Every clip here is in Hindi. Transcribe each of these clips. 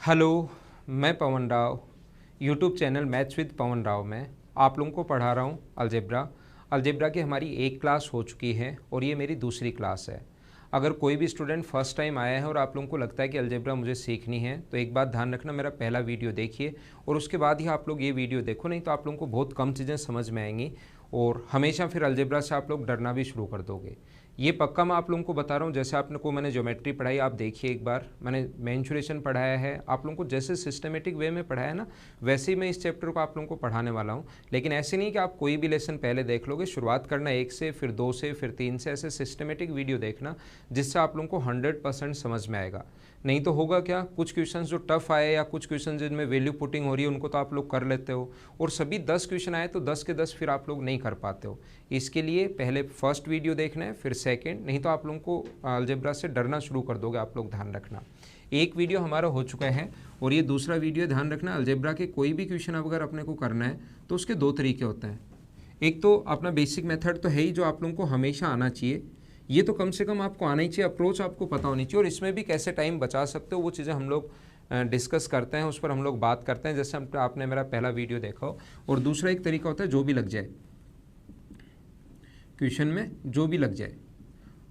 हेलो, मैं Pawan Rao. YouTube channel maths with Pawan Rao में आप लोगों को पढ़ा रहा हूँ अलजेब्रा की हमारी एक क्लास हो चुकी है और ये मेरी दूसरी क्लास है। अगर कोई भी स्टूडेंट फर्स्ट टाइम आया है और आप लोगों को लगता है कि अलजेब्रा मुझे सीखनी है तो एक बात ध्यान रखना, मेरा पहला वीडियो देखिए और उसके बाद ही आप लोग ये वीडियो देखो, नहीं तो आप लोगों को बहुत कम चीज़ें समझ में आएंगी और हमेशा फिर अलजेब्रा से आप लोग डरना भी शुरू कर दोगे। ये पक्का मैं आप लोगों को बता रहा हूँ। जैसे आपने को मैंने ज्योमेट्री पढ़ाई, आप देखिए एक बार मैंने मेंसुरेशन पढ़ाया है आप लोगों को, जैसे सिस्टमेटिक वे में पढ़ाया ना वैसे ही मैं इस चैप्टर को आप लोगों को पढ़ाने वाला हूँ। लेकिन ऐसे नहीं कि आप कोई भी लेसन पहले देख लोगे, शुरुआत करना 1 से, फिर 2 से, फिर 3 से, ऐसे सिस्टमेटिक वीडियो देखना जिससे आप लोगों को 100% समझ में आएगा। नहीं तो होगा क्या, कुछ क्वेश्चंस जो टफ आए या कुछ क्वेश्चन जिनमें वैल्यू पुटिंग हो रही है उनको तो आप लोग कर लेते हो और सभी 10 क्वेश्चन आए तो 10 के 10 फिर आप लोग नहीं कर पाते हो। इसके लिए पहले फर्स्ट वीडियो देखना है, फिर सेकंड, नहीं तो आप लोगों को अलजेब्रा से डरना शुरू कर दोगे। आप लोग ध्यान रखना, एक वीडियो हमारा हो चुका है और ये दूसरा वीडियो। ध्यान रखना, अलजेब्रा के कोई भी क्वेश्चन अगर अपने को करना है तो उसके 2 तरीके होते हैं। एक तो अपना बेसिक मेथड तो है ही जो आप लोगों को हमेशा आना चाहिए, ये तो कम से कम आपको आना ही चाहिए, अप्रोच आपको पता होनी चाहिए और इसमें भी कैसे टाइम बचा सकते हो वो चीज़ें हम लोग डिस्कस करते हैं, उस पर हम लोग बात करते हैं, जैसे आपने मेरा पहला वीडियो देखा हो। और दूसरा एक तरीका होता है जो भी लग जाए, क्वेश्चन में जो भी लग जाए।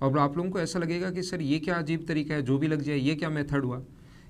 और आप लोगों को ऐसा लगेगा कि सर ये क्या अजीब तरीका है, जो भी लग जाए, ये क्या मेथड हुआ।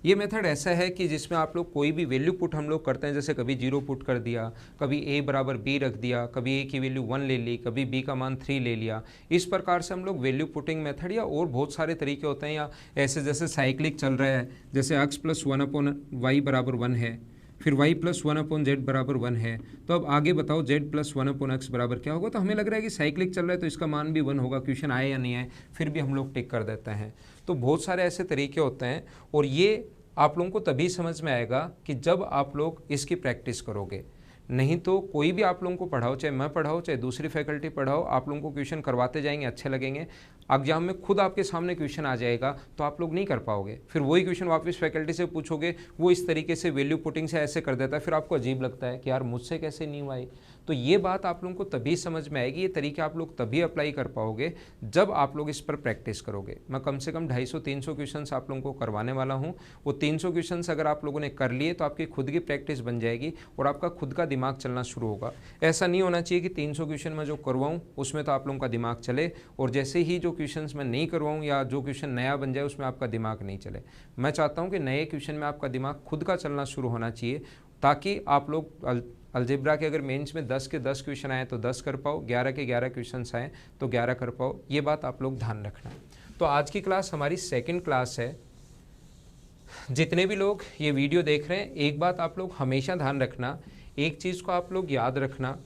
ये मेथड ऐसा है कि जिसमें आप लोग कोई भी वैल्यू पुट हम लोग करते हैं, जैसे कभी 0 पुट कर दिया, कभी a बराबर b रख दिया, कभी a की वैल्यू 1 ले ली, कभी b का मान 3 ले लिया। इस प्रकार से हम लोग वैल्यू पुटिंग मेथड या और बहुत सारे तरीके होते हैं। या ऐसे जैसे साइक्लिक चल रहा है, जैसे x प्लस 1/y बराबर 1 है, फिर y प्लस 1/z बराबर 1 है, तो अब आगे बताओ z प्लस 1/x बराबर क्या होगा। तो हमें लग रहा है कि साइक्लिक चल रहा है तो इसका मान भी 1 होगा, क्वेश्चन आए या नहीं आए, फिर भी हम लोग टिक कर देते हैं। तो बहुत सारे ऐसे तरीके होते हैं और ये आप लोगों को तभी समझ में आएगा कि जब आप लोग इसकी प्रैक्टिस करोगे। नहीं तो कोई भी आप लोगों को पढ़ाओ, चाहे मैं पढ़ाओ चाहे दूसरी फैकल्टी पढ़ाओ, आप लोगों को क्वेश्चन करवाते जाएंगे, अच्छे लगेंगे, एग्जाम में खुद आपके सामने क्वेश्चन आ जाएगा तो आप लोग नहीं कर पाओगे। फिर वही क्वेश्चन वापस फैकल्टी से पूछोगे, वो इस तरीके से वैल्यू पुटिंग से ऐसे कर देता है, फिर आपको अजीब लगता है कि यार मुझसे कैसे नहीं हुआ। तो ये बात आप लोगों को तभी समझ में आएगी, ये तरीके आप लोग तभी अप्लाई कर पाओगे जब आप लोग इस पर प्रैक्टिस करोगे। मैं कम से कम 250-300 क्वेश्चन आप लोगों को करवाने वाला हूँ। वो 300 क्वेश्चन अगर आप लोगों ने कर लिए तो आपकी खुद की प्रैक्टिस बन जाएगी और आपका खुद का दिमाग चलना शुरू होगा। ऐसा नहीं होना चाहिए कि 300 क्वेश्चन मैं जो करवाऊँ उसमें तो आप लोगों का दिमाग चले और जैसे ही जो क्वेश्चन मैं नहीं करवाऊँ या जो क्वेश्चन नया बन जाए उसमें आपका दिमाग नहीं चले। मैं चाहता हूँ कि नए क्वेश्चन में आपका दिमाग खुद का चलना शुरू होना चाहिए, ताकि आप लोग अलजेब्रा के अगर मेंस में 10 के 10 क्वेश्चन आए तो 10 कर पाओ, 11 के 11 क्वेश्चन आए तो 11 कर पाओ। ये बात आप लोग ध्यान रखना। तो आज की क्लास हमारी सेकंड क्लास है। जितने भी लोग ये वीडियो देख रहे हैं, एक बात आप लोग हमेशा ध्यान रखना, एक चीज़ को आप लोग याद रखना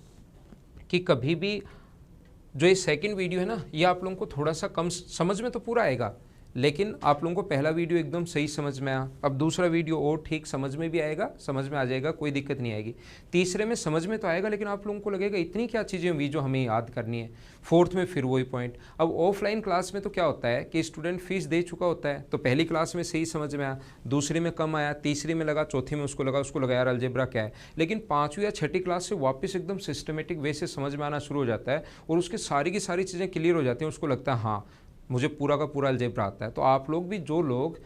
कि कभी भी जो ये सेकंड वीडियो है ना, ये आप लोगों को थोड़ा सा कम समझ में तो पूरा आएगा, लेकिन आप लोगों को पहला वीडियो एकदम सही समझ में आया, अब दूसरा वीडियो और ठीक समझ में भी आएगा, समझ में आ जाएगा, कोई दिक्कत नहीं आएगी। तीसरे में समझ में तो आएगा लेकिन आप लोगों को लगेगा इतनी क्या चीज़ें हुई जो हमें याद करनी है। फोर्थ में फिर वही पॉइंट। अब ऑफलाइन क्लास में तो क्या होता है कि स्टूडेंट फीस दे चुका होता है, तो पहली क्लास में सही समझ में आया, दूसरी में कम आया, तीसरी में लगा, चौथी में उसको लगा यार अलजेब्रा क्या है। लेकिन 5वीं या 6ठी क्लास से वापस एकदम सिस्टमेटिक वे से समझ में आना शुरू हो जाता है और उसकी सारी की सारी चीज़ें क्लियर हो जाती हैं, उसको लगता है हाँ मुझे पूरा का पूरा अलजेब्रा आता है। तो आप लोग भी, जो लोग,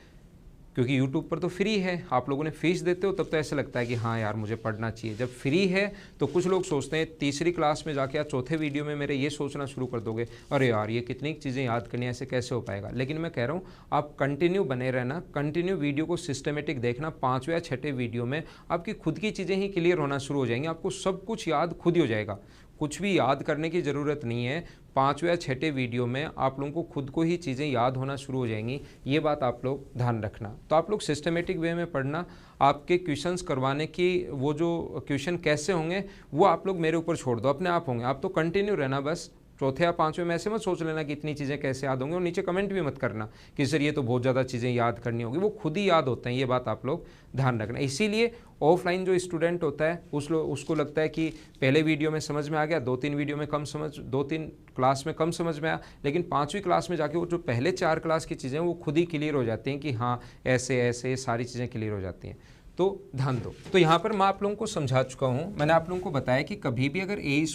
क्योंकि यूट्यूब पर तो फ्री है, आप लोगों ने फीस देते हो तब तो ऐसा लगता है कि हाँ यार मुझे पढ़ना चाहिए। जब फ्री है तो कुछ लोग सोचते हैं तीसरी क्लास में जाके या चौथे वीडियो में मेरे ये सोचना शुरू कर दोगे, अरे यार ये कितनी चीज़ें याद करनी है, ऐसे कैसे हो पाएगा। लेकिन मैं कह रहा हूँ आप कंटिन्यू बने रहना, कंटिन्यू वीडियो को सिस्टमेटिक देखना। 5वें या 6ठे वीडियो में आपकी खुद की चीज़ें ही क्लियर होना शुरू हो जाएंगी, आपको सब कुछ याद खुद ही हो जाएगा, कुछ भी याद करने की ज़रूरत नहीं है। 5वें या 6ठे वीडियो में आप लोगों को खुद को ही चीज़ें याद होना शुरू हो जाएंगी, ये बात आप लोग ध्यान रखना। तो आप लोग सिस्टमेटिक वे में पढ़ना। आपके क्वेश्चंस करवाने की वो जो क्वेश्चन कैसे होंगे वो आप लोग मेरे ऊपर छोड़ दो, अपने आप होंगे। आप तो कंटिन्यू रहना बस। चौथे या 5वें में ऐसे मत सोच लेना कि इतनी चीज़ें कैसे याद होंगी और नीचे कमेंट भी मत करना कि सर ये तो बहुत ज़्यादा चीज़ें याद करनी होगी, वो खुद ही याद होते हैं, ये बात आप लोग ध्यान रखना। इसीलिए ऑफलाइन जो स्टूडेंट होता है उसको लगता है कि पहले वीडियो में समझ में आ गया, 2-3 वीडियो में कम समझ, 2-3 क्लास में कम समझ में आया, लेकिन 5वीं क्लास में जाके वो जो पहले 4 क्लास की चीज़ें वो खुद ही क्लियर हो जाती हैं कि हाँ ऐसे ऐसे सारी चीज़ें क्लियर हो जाती हैं। तो ध्यान दो। तो यहाँ पर मैं आप लोगों को समझा चुका हूँ, मैंने आप लोगों को बताया कि कभी भी अगर a²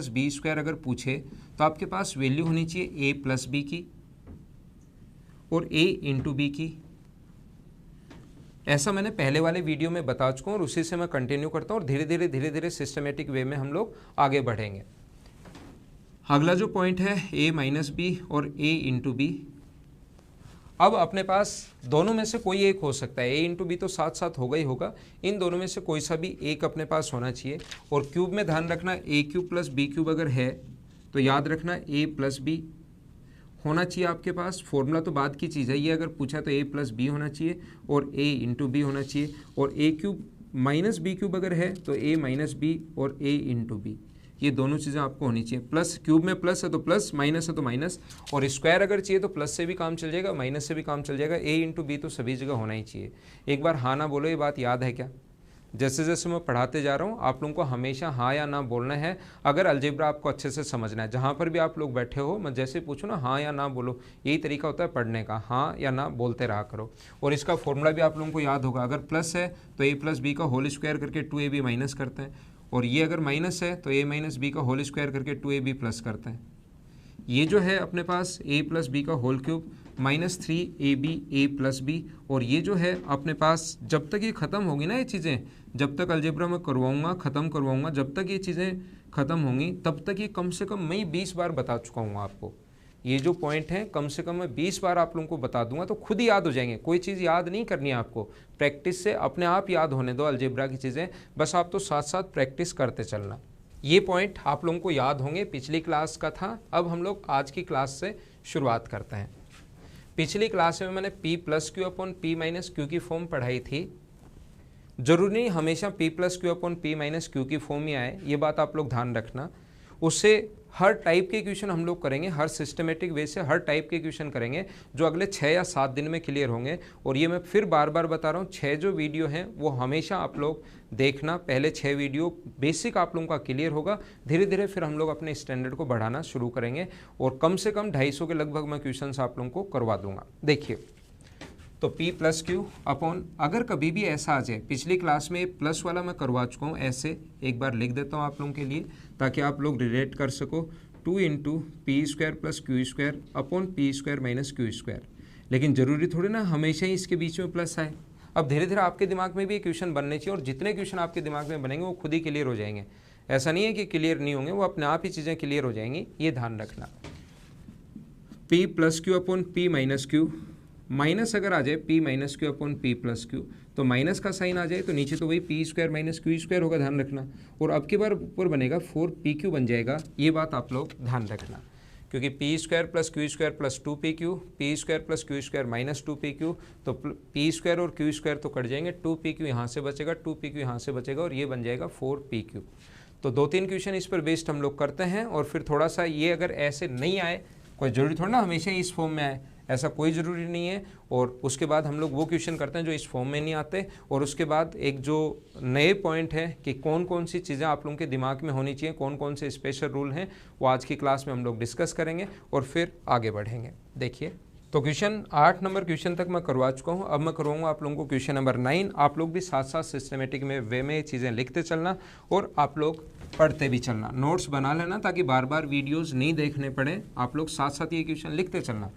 + b² अगर पूछे तो आपके पास वैल्यू होनी चाहिए a + b की और a × b की, ऐसा मैंने पहले वाले वीडियो में बता चुका हूँ और उसी से मैं कंटिन्यू करता हूँ और धीरे धीरे सिस्टमेटिक वे में हम लोग आगे बढ़ेंगे। अगला जो पॉइंट है a माइनस बी और a इंटू बी। अब अपने पास दोनों में से कोई एक हो सकता है, a इंटू बी तो साथ साथ होगा ही होगा, इन दोनों में से कोई सा भी एक अपने पास होना चाहिए। और क्यूब में ध्यान रखना a cube plus B cube अगर है तो याद रखना a प्लस बी होना चाहिए आपके पास। फॉर्मूला तो बाद की चीज़ है, ये अगर पूछा तो a प्लस बी होना चाहिए और a इंटू बी होना चाहिए। और a cube minus B cube अगर है तो a माइनस बी और a इंटू बी, ये दोनों चीज़ें आपको होनी चाहिए। प्लस क्यूब में प्लस है तो प्लस, माइनस है तो माइनस, और स्क्वायर अगर चाहिए तो प्लस से भी काम चल जाएगा, माइनस से भी काम चल जाएगा। a इंटू बी तो सभी जगह होना ही चाहिए। एक बार हाँ ना बोलो, ये बात याद है क्या? जैसे जैसे मैं पढ़ाते जा रहा हूँ आप लोगों को हमेशा हाँ या ना बोलना है अगर अलजेब्रा आपको अच्छे से समझना है। जहाँ पर भी आप लोग बैठे हो, मैं जैसे पूछूँ ना हाँ या ना बोलो, यही तरीका होता है पढ़ने का, हाँ या ना बोलते रहा करो। और इसका फॉर्मूला भी आप लोगों को याद होगा, अगर प्लस है तो a प्लस बी का होल स्क्वायर करके 2ab माइनस करते हैं, और ये अगर माइनस है तो a माइनस बी का होल स्क्वायर करके 2ab प्लस करते हैं। ये जो है अपने पास a प्लस बी का whole cube minus 3ab a plus B, और ये जो है अपने पास जब तक ये ख़त्म होगी ना, ये चीज़ें जब तक अलजेब्रा में करवाऊँगा ख़त्म करवाऊँगा, जब तक ये चीज़ें ख़त्म होंगी तब तक ये कम से कम मैं 20 बार बता चुका हूँ आपको। ये जो पॉइंट है कम से कम मैं 20 बार आप लोगों को बता दूंगा, तो खुद ही याद हो जाएंगे। कोई चीज़ याद नहीं करनी है आपको, प्रैक्टिस से अपने आप याद होने दो अलजेब्रा की चीज़ें, बस आप तो साथ साथ प्रैक्टिस करते चलना। ये पॉइंट आप लोगों को याद होंगे, पिछली क्लास का था। अब हम लोग आज की क्लास से शुरुआत करते हैं। पिछली क्लास में मैंने p plus Q upon p minus Q की फॉर्म पढ़ाई थी। जरूरी नहीं हमेशा p plus Q upon p minus Q की फॉर्म ही आए, ये बात आप लोग ध्यान रखना। उससे हर टाइप के क्वेश्चन हम लोग करेंगे, हर सिस्टमेटिक वे से हर टाइप के क्वेश्चन करेंगे जो अगले 6 या 7 दिन में क्लियर होंगे। और ये मैं फिर बार बार बता रहा हूँ, 6 जो वीडियो हैं वो हमेशा आप लोग देखना। पहले 6 वीडियो बेसिक आप लोगों का क्लियर होगा, धीरे धीरे फिर हम लोग अपने स्टैंडर्ड को बढ़ाना शुरू करेंगे और कम से कम 250 के लगभग मैं क्वेश्चन आप लोगों को करवा दूंगा। देखिए, तो p प्लस क्यू अपॉन, अगर कभी भी ऐसा आ जाए, पिछली क्लास में प्लस वाला मैं करवा चुका हूँ, ऐसे एक बार लिख देता हूँ आप लोगों के लिए ताकि आप लोग रिलेट कर सको। 2 into P square plus Q square upon P square minus Q square. लेकिन ज़रूरी थोड़ी ना हमेशा ही इसके बीच में प्लस आए। अब धीरे धीरे आपके दिमाग में भी ये क्वेश्चन बनने चाहिए, और जितने क्वेश्चन आपके दिमाग में बनेंगे वो खुद ही क्लियर हो जाएंगे। ऐसा नहीं है कि क्लियर नहीं होंगे, वो अपने आप ही चीज़ें क्लियर हो जाएंगी, ये ध्यान रखना। p plus Q upon p minus Q, minus अगर आ जाए p minus Q upon p plus Q तो माइनस का साइन आ जाए तो नीचे तो वही p square minus Q square होगा, ध्यान रखना। और अब की बार ऊपर बनेगा 4pq बन जाएगा, ये बात आप लोग ध्यान रखना। क्योंकि p square plus Q square plus 2pq, p square plus Q square minus 2pq, तो p स्क्वायर और q स्क्वायर तो कट जाएंगे, 2pq यहाँ से बचेगा, 2pq यहाँ से बचेगा, और ये बन जाएगा 4pq। तो 2-3 क्वेश्चन इस पर बेस्ड हम लोग करते हैं। और फिर थोड़ा सा ये अगर ऐसे नहीं आए, कोई ज़रूरी थोड़ा ना हमेशा इस फॉर्म में आए, ऐसा कोई ज़रूरी नहीं है। और उसके बाद हम लोग वो क्वेश्चन करते हैं जो इस फॉर्म में नहीं आते। और उसके बाद एक जो नए पॉइंट है कि कौन कौन सी चीज़ें आप लोगों के दिमाग में होनी चाहिए, कौन कौन से स्पेशल रूल हैं, वो आज की क्लास में हम लोग डिस्कस करेंगे और फिर आगे बढ़ेंगे। देखिए, तो क्वेश्चन 8 नंबर क्वेश्चन तक मैं करवा चुका हूँ। अब मैं करवाऊँगा आप लोगों को क्वेश्चन नंबर 9। आप लोग भी साथ साथ सिस्टमेटिक में वे में चीज़ें लिखते चलना और आप लोग पढ़ते भी चलना। नोट्स बना लेना ताकि बार बार वीडियोस नहीं देखने पड़े, आप लोग साथ साथ ये क्वेश्चन लिखते चलना।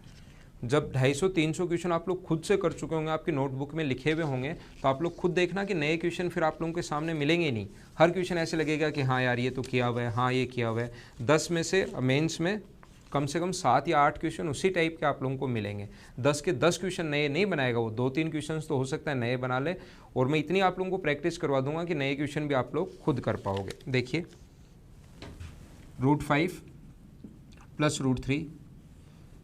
जब 250-300 क्वेश्चन आप लोग खुद से कर चुके होंगे, आपकी नोटबुक में लिखे हुए होंगे, तो आप लोग खुद देखना कि नए क्वेश्चन फिर आप लोगों के सामने मिलेंगे नहीं। हर क्वेश्चन ऐसे लगेगा कि हाँ यार ये तो किया हुआ है, हाँ ये किया हुआ है। 10 में से मेंस में कम से कम 7 या 8 क्वेश्चन उसी टाइप के आप लोगों को मिलेंगे। 10 के 10 क्वेश्चन नए नहीं बनाएगा वो, 2-3 क्वेश्चन तो हो सकता है नए बना ले। और मैं इतनी आप लोगों को प्रैक्टिस करवा दूंगा कि नए क्वेश्चन भी आप लोग खुद कर पाओगे। देखिए, √5 प्लस √3,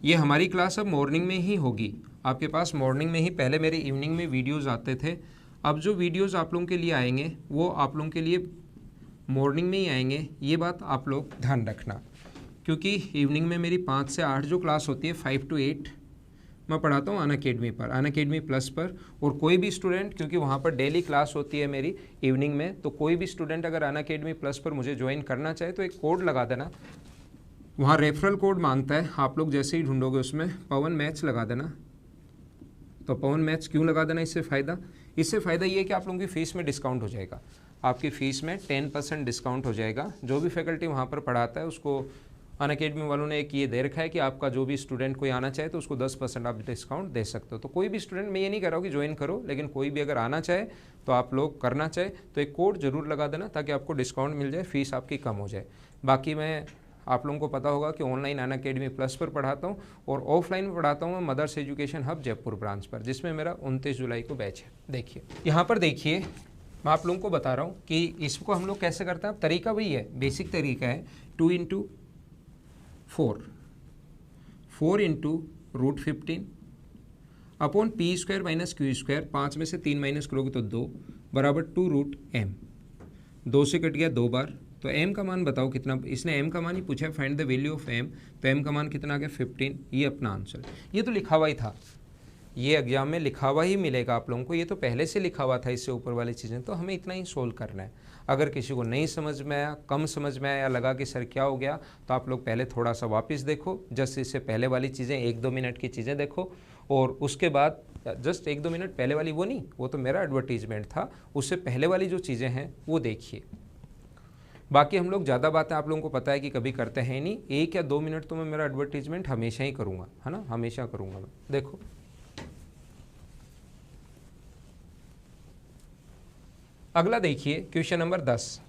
ये हमारी क्लास अब मॉर्निंग में ही होगी। आपके पास मॉर्निंग में ही, पहले मेरे इवनिंग में वीडियोस आते थे, अब जो वीडियोस आप लोगों के लिए आएंगे वो आप लोगों के लिए मॉर्निंग में ही आएंगे, ये बात आप लोग ध्यान रखना। क्योंकि इवनिंग में मेरी 5 से 8 जो क्लास होती है, 5 to 8 मैं पढ़ाता हूँ अनअकैडमी पर, अनअकैडमी प्लस पर। और कोई भी स्टूडेंट, क्योंकि वहाँ पर डेली क्लास होती है मेरी इवनिंग में, तो कोई भी स्टूडेंट अगर अनअकैडमी प्लस पर मुझे ज्वाइन करना चाहे तो एक कोड लगा देना, वहाँ रेफरल कोड मांगता है, आप लोग जैसे ही ढूंढोगे उसमें पवन मैथ्स लगा देना। तो पवन मैथ्स क्यों लगा देना, इससे फ़ायदा ये है कि आप लोगों की फ़ीस में डिस्काउंट हो जाएगा। आपकी फ़ीस में 10% डिस्काउंट हो जाएगा। जो भी फैकल्टी वहाँ पर पढ़ाता है उसको अनअकैडमी वालों ने एक ये दे रखा है कि आपका जो भी स्टूडेंट कोई आना चाहे तो उसको 10% आप डिस्काउंट दे सकते हो। तो कोई भी स्टूडेंट, मैं ये नहीं कह रहा हूँ कि ज्वाइन करो, लेकिन कोई भी अगर आना चाहे तो आप लोग करना चाहे तो एक कोड जरूर लगा देना ताकि आपको डिस्काउंट मिल जाए, फीस आपकी कम हो जाए। बाकी मैं आप लोगों को पता होगा कि ऑनलाइन अनअकैडमी प्लस पर पढ़ाता हूँ और ऑफलाइन में पढ़ाता हूँ मैं Mother's Education Hub Jaipur branch पर, जिसमें मेरा 29 जुलाई को बैच है। देखिए यहाँ पर देखिए, मैं आप लोगों को बता रहा हूँ कि इसको हम लोग कैसे करते हैं। तरीका वही है, बेसिक तरीका है 2 × 4 × √15 अपॉन p² - q², 5 में से 3 माइनस करोगे तो 2 बराबर 2√m। 2 से कट गया 2 बार, तो m का मान बताओ कितना। इसने m का मान ही पूछा है, find the value of m, तो m का मान कितना आ गया 15। ये अपना आंसर, ये तो लिखा हुआ ही था, ये एग्जाम में लिखा हुआ ही मिलेगा आप लोगों को, ये तो पहले से लिखा हुआ था इससे ऊपर वाली चीज़ें, तो हमें इतना ही सोल्व करना है। अगर किसी को नहीं समझ में आया, कम समझ में आया या लगा कि सर क्या हो गया, तो आप लोग पहले थोड़ा सा वापस देखो, जस्ट इससे पहले वाली चीज़ें 1-2 मिनट की चीज़ें देखो, और उसके बाद जस्ट 1-2 मिनट पहले वाली, वो नहीं, वो तो मेरा एडवर्टीजमेंट था, उससे पहले वाली जो चीज़ें हैं वो देखिए। बाकी हम लोग ज़्यादा बातें आप लोगों को पता है कि कभी करते हैं नहीं, 1 या 2 मिनट तो मैं मेरा एडवर्टीजमेंट हमेशा ही करूँगा, है ना, हमेशा करूँगा मैं। देखो अगला देखिए क्वेश्चन नंबर 10।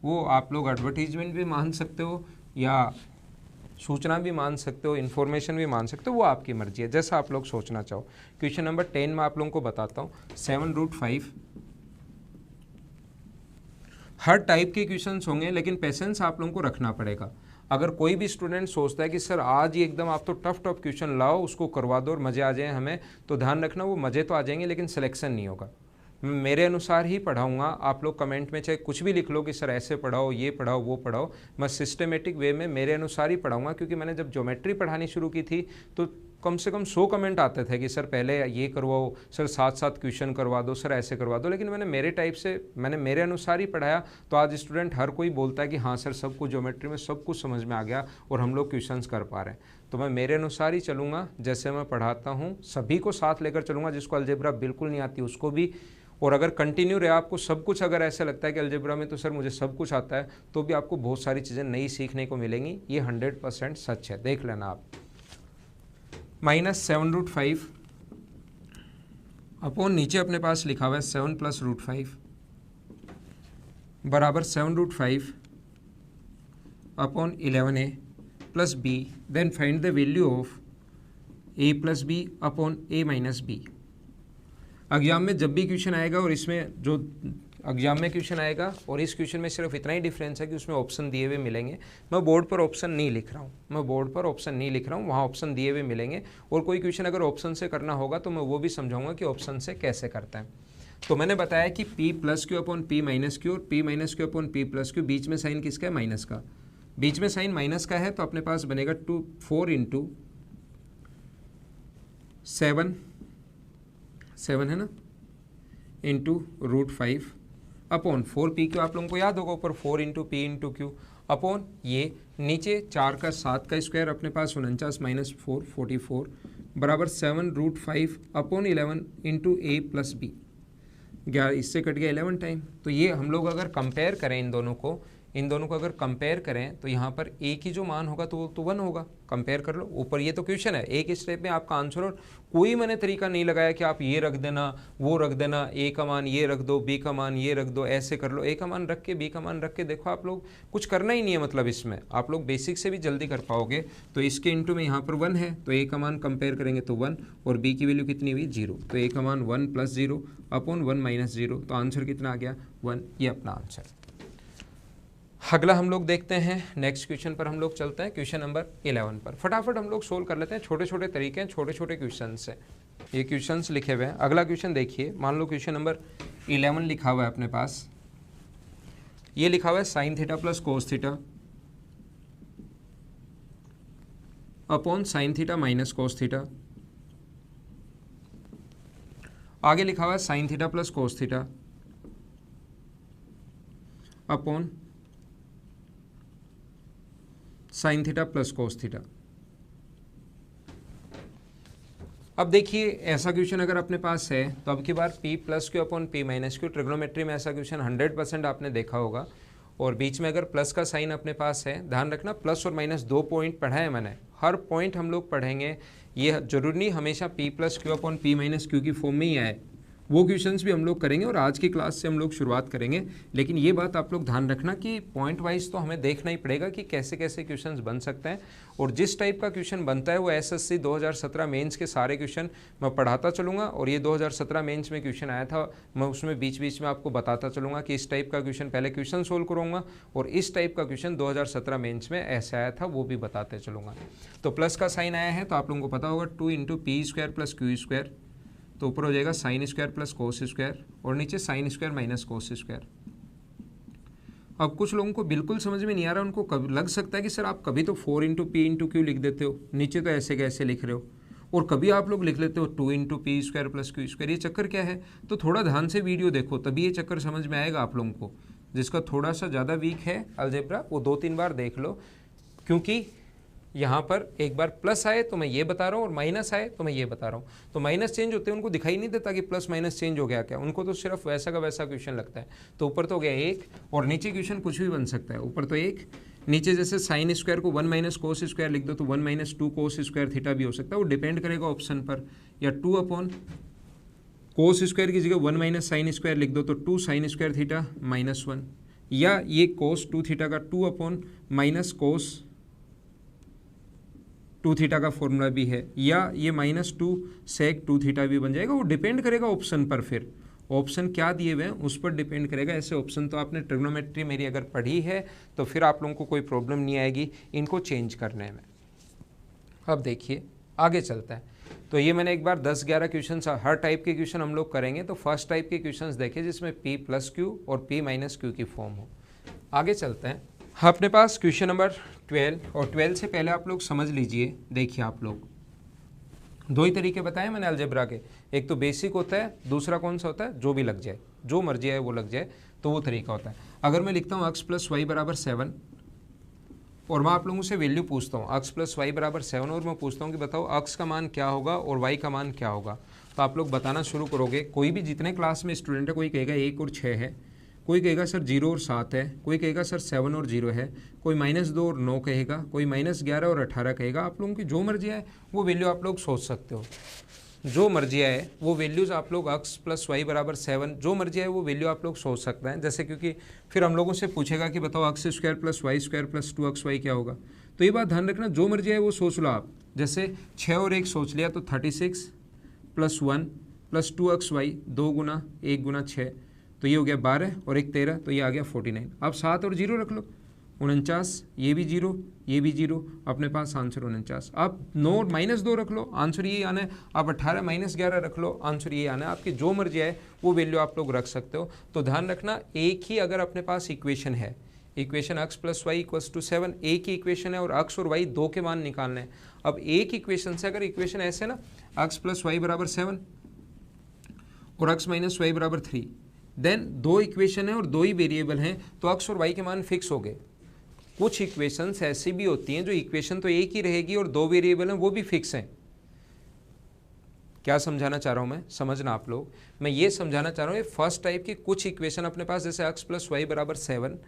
वो आप लोग एडवर्टीजमेंट भी मान सकते हो या सूचना भी मान सकते हो, इन्फॉर्मेशन भी मान सकते हो, वो आपकी मर्जी है, जैसा आप लोग सोचना चाहो। क्वेश्चन नंबर 10 में आप लोगों को बताता हूँ, 7√5। हर टाइप के क्वेश्चंस होंगे, लेकिन पेशेंस आप लोगों को रखना पड़ेगा। अगर कोई भी स्टूडेंट सोचता है कि सर आज ही एकदम आप तो टफ क्वेश्चन लाओ, उसको करवा दो और मज़े आ जाए हमें, तो ध्यान रखना वो मज़े तो आ जाएंगे लेकिन सिलेक्शन नहीं होगा। मैं मेरे अनुसार ही पढ़ाऊँगा। आप लोग कमेंट में चाहे कुछ भी लिख लो कि सर ऐसे पढ़ाओ, ये पढ़ाओ, वो पढ़ाओ, मैं सिस्टमेटिक वे में मेरे अनुसार ही पढ़ाऊँगा। क्योंकि मैंने जब ज्योमेट्री पढ़ानी शुरू की थी तो कम से कम 100 कमेंट आते थे कि सर पहले ये करवाओ, सर साथ क्वेश्चन करवा दो, सर ऐसे करवा दो। लेकिन मैंने मेरे टाइप से, मैंने मेरे अनुसार ही पढ़ाया, तो आज स्टूडेंट हर कोई बोलता है कि हाँ सर सब कुछ ज्योमेट्री में सब कुछ समझ में आ गया और हम लोग क्वेश्चंस कर पा रहे हैं। तो मैं मेरे अनुसार ही चलूँगा, जैसे मैं पढ़ाता हूँ सभी को साथ लेकर चलूँगा। जिसको अलजेब्रा बिल्कुल नहीं आती उसको भी, और अगर कंटिन्यू रहे आपको सब कुछ, अगर ऐसा लगता है कि अलजेब्रा में तो सर मुझे सब कुछ आता है, तो भी आपको बहुत सारी चीज़ें नई सीखने को मिलेंगी। ये 100% सच है, देख लेना आप। -7√5 अपॉन नीचे अपने पास लिखा हुआ है 7 + √5 बराबर 7√5 upon 11a + b, then find the value of a + b अपॉन a - b। एग्जाम में जब भी क्वेश्चन आएगा, और इसमें जो एग्जाम में क्वेश्चन आएगा और इस क्वेश्चन में सिर्फ इतना ही डिफरेंस है कि उसमें ऑप्शन दिए हुए मिलेंगे। मैं बोर्ड पर ऑप्शन नहीं लिख रहा हूँ, वहाँ ऑप्शन दिए हुए मिलेंगे। और कोई क्वेश्चन अगर ऑप्शन से करना होगा तो मैं वो भी समझाऊंगा कि ऑप्शन से कैसे करते हैं। तो मैंने बताया कि p + q upon p - q और p - q upon p + q, बीच में साइन किसका है, माइनस का। बीच में साइन माइनस का है तो अपने पास बनेगा 4 × 7 है ना, इंटू √5 अपॉन 4p क्यू। आप लोगों को याद होगा ऊपर 4 × p × q अपॉन ये नीचे 4 का 7 का स्क्वायर, अपने पास 49 - 4 44 बराबर 7√5 अपॉन 11 × a + b। 11 इससे कट गया 11 टाइम। तो ये हम लोग अगर कंपेयर करें इन दोनों को अगर कंपेयर करें तो यहाँ पर a की जो मान होगा तो 1 होगा। कंपेयर कर लो, ऊपर ये तो क्वेश्चन है, एक स्टेप में आपका आंसर। और कोई मैंने तरीका नहीं लगाया कि आप ये रख देना, वो रख देना, a का मान ये रख दो, b का मान ये रख दो, ऐसे कर लो। a का मान रख के b का मान रख के देखो, आप लोग कुछ करना ही नहीं है, मतलब इसमें आप लोग बेसिक से भी जल्दी कर पाओगे। तो इसके इंटू में यहाँ पर 1 है तो a का मान कंपेयर करेंगे तो 1, और b की वैल्यू कितनी हुई 0, तो a का मान 1 + 0 अपॉन 1 - 0, तो आंसर कितना आ गया 1। ये अपना आंसर। अगला हम लोग देखते हैं, नेक्स्ट क्वेश्चन पर हम लोग चलते हैं, क्वेश्चन नंबर 11 पर। फटाफट हम लोग सोल्व कर लेते हैं, छोटे छोटे तरीके हैं, छोटे छोटे क्वेश्चन से ये क्वेश्चंस लिखे हुए हैं। अगला क्वेश्चन देखिए, मान लो क्वेश्चन नंबर 11 लिखा हुआ है अपने पास, ये लिखा हुआ है sin θ + cos θ upon sin θ - cos θ। आगे लिखा हुआ है sin θ + cos θ upon sin θ + cos θ। अब देखिए ऐसा क्वेश्चन अगर अपने पास है तो अब की बार p + q upon p - q, trigonometry में ऐसा क्वेश्चन 100% आपने देखा होगा। और बीच में अगर प्लस का साइन अपने पास है, ध्यान रखना प्लस और माइनस 2 पॉइंट पढ़ा है मैंने, हर पॉइंट हम लोग पढ़ेंगे, ये जरूरी नहीं हमेशा p plus Q upon p minus Q की फॉर्म में ही आए, वो क्वेश्चंस भी हम लोग करेंगे और आज की क्लास से हम लोग शुरुआत करेंगे। लेकिन ये बात आप लोग ध्यान रखना कि पॉइंट वाइज तो हमें देखना ही पड़ेगा कि कैसे कैसे क्वेश्चंस बन सकते हैं, और जिस टाइप का क्वेश्चन बनता है वो एसएससी 2017 मेंस के सारे क्वेश्चन मैं पढ़ाता चलूँगा, और ये 2017 मेंस में क्वेश्चन आया था मैं उसमें बीच बीच में आपको बताता चलूँगा कि इस टाइप का क्वेश्चन पहले क्वेश्चन सोल्व करूँगा और इस टाइप का क्वेश्चन 2017 मेंस में ऐसे आया था वो भी बताते चलूँगा। तो प्लस का साइन आया है तो आप लोगों को पता होगा 2 into P square plus Q square, तो ऊपर हो जाएगा sine square plus cos square और नीचे sine square minus cos square. अब कुछ लोगों को बिल्कुल समझ में नहीं आ रहा, उनको कभी लग सकता है कि सर आप कभी तो 4 इंटू पी इंटू क्यू लिख देते हो, नीचे तो ऐसे कैसे लिख रहे हो, और कभी आप लोग लिख लेते हो 2 into P square plus Q square, ये चक्कर क्या है? तो थोड़ा ध्यान से वीडियो देखो तभी ये चक्कर समझ में आएगा आप लोगों को। जिसका थोड़ा सा ज़्यादा वीक है अलजेब्रा वो 2-3 बार देख लो, क्योंकि यहाँ पर एक बार प्लस आए तो मैं ये बता रहा हूँ और माइनस आए तो मैं ये बता रहा हूँ, तो माइनस चेंज होते हैं उनको दिखाई नहीं देता कि प्लस माइनस चेंज हो गया क्या, उनको तो सिर्फ वैसा का वैसा क्वेश्चन लगता है। तो ऊपर तो हो गया 1 और नीचे क्वेश्चन कुछ भी बन सकता है, ऊपर तो 1, नीचे जैसे साइन स्क्वायर को 1 माइनस कोस स्क्वायर लिख दो तो 1 माइनस 2 कोस स्क्वायर थीटा भी हो सकता है, वो डिपेंड करेगा ऑप्शन पर, या 2 अपॉन कोस स्क्वायर की जगह 1 माइनस साइन स्क्वायर लिख दो तो 2 साइन स्क्वायर थीटा माइनस 1, या ये कोस 2 थीटा का 2 अपॉन माइनस कोस 2 थीटा का फॉर्मूला भी है, या ये माइनस 2 सेक 2 थीटा भी बन जाएगा, वो डिपेंड करेगा ऑप्शन पर, फिर ऑप्शन क्या दिए हुए हैं उस पर डिपेंड करेगा। ऐसे ऑप्शन तो आपने ट्रिग्नोमेट्री मेरी अगर पढ़ी है तो फिर आप लोगों को कोई प्रॉब्लम नहीं आएगी इनको चेंज करने में। अब देखिए आगे चलता है, तो ये मैंने एक बार 10-11 क्वेश्चन हर टाइप के क्वेश्चन हम लोग करेंगे, तो फर्स्ट टाइप के क्वेश्चन देखिए जिसमें p प्लस क्यू और p माइनस क्यू की फॉर्म हो। आगे चलते हैं, अपने पास क्वेश्चन नंबर 12, और 12 से पहले आप लोग समझ लीजिए, देखिए आप लोग 2 ही तरीके बताए मैंने अलजेब्रा के, एक तो बेसिक होता है, दूसरा कौन सा होता है जो भी लग जाए, जो मर्जी है वो लग जाए, तो वो तरीका होता है। अगर मैं लिखता हूँ x प्लस वाई बराबर 7 और मैं आप लोगों से वैल्यू पूछता हूँ x प्लस वाई बराबर 7 और मैं पूछता हूँ कि बताओ x का मान क्या होगा और y का मान क्या होगा, तो आप लोग बताना शुरू करोगे। कोई भी जितने क्लास में स्टूडेंट है, कोई कहेगा 1 और 6 है, कोई कहेगा सर 0 और 7 है, कोई कहेगा सर 7 और 0 है, कोई -2 और 9 कहेगा, कोई -11 और 18 कहेगा। आप लोगों की जो मर्जी है वो वैल्यू आप लोग सोच सकते हो, जो मर्जी है वो वैल्यूज़ आप लोग x प्लस वाई बराबर 7 जो मर्जी है वो वैल्यू आप लोग सोच सकते हैं। जैसे क्योंकि फिर हम लोगों से पूछेगा कि बताओ x square plus y square plus 2xy क्या होगा, तो ये बात ध्यान रखना, जो मर्जी है वो सोच लो आप। जैसे 6 और 1 सोच लिया तो 36 प्लस 1 प्लस 2xy 2 गुना 1 गुना 6, तो ये हो गया 12 और 1 13, तो ये आ गया 49। अब 7 और 0 रख लो 49, ये भी 0 ये भी 0, अपने पास आंसर 49। आप 9 और -2 रख लो, आंसर ये आना है। आप 18 -11 रख लो, आंसर ये आना है। आपकी जो मर्जी है वो वैल्यू आप लोग रख सकते हो। तो ध्यान रखना, एक ही अगर अपने पास इक्वेशन है, equation x plus y equals two 7, एक ही इक्वेशन है और x और y दो के मान निकालने हैं। अब एक इक्वेशन से अगर इक्वेशन ऐसे ना x प्लस वाई बराबर 7 और x माइनस वाई बराबर 3, देन 2 इक्वेशन है और 2 ही वेरिएबल हैं, तो x और y के मान फिक्स हो गए। कुछ इक्वेशंस ऐसी भी होती हैं जो इक्वेशन तो एक ही रहेगी और 2 वेरिएबल हैं वो भी फिक्स हैं। क्या समझाना चाह रहा हूँ मैं, समझना आप लोग, मैं ये समझाना चाह रहा हूँ, ये फर्स्ट टाइप की कुछ इक्वेशन अपने पास, जैसे x प्लस वाई बराबर 7,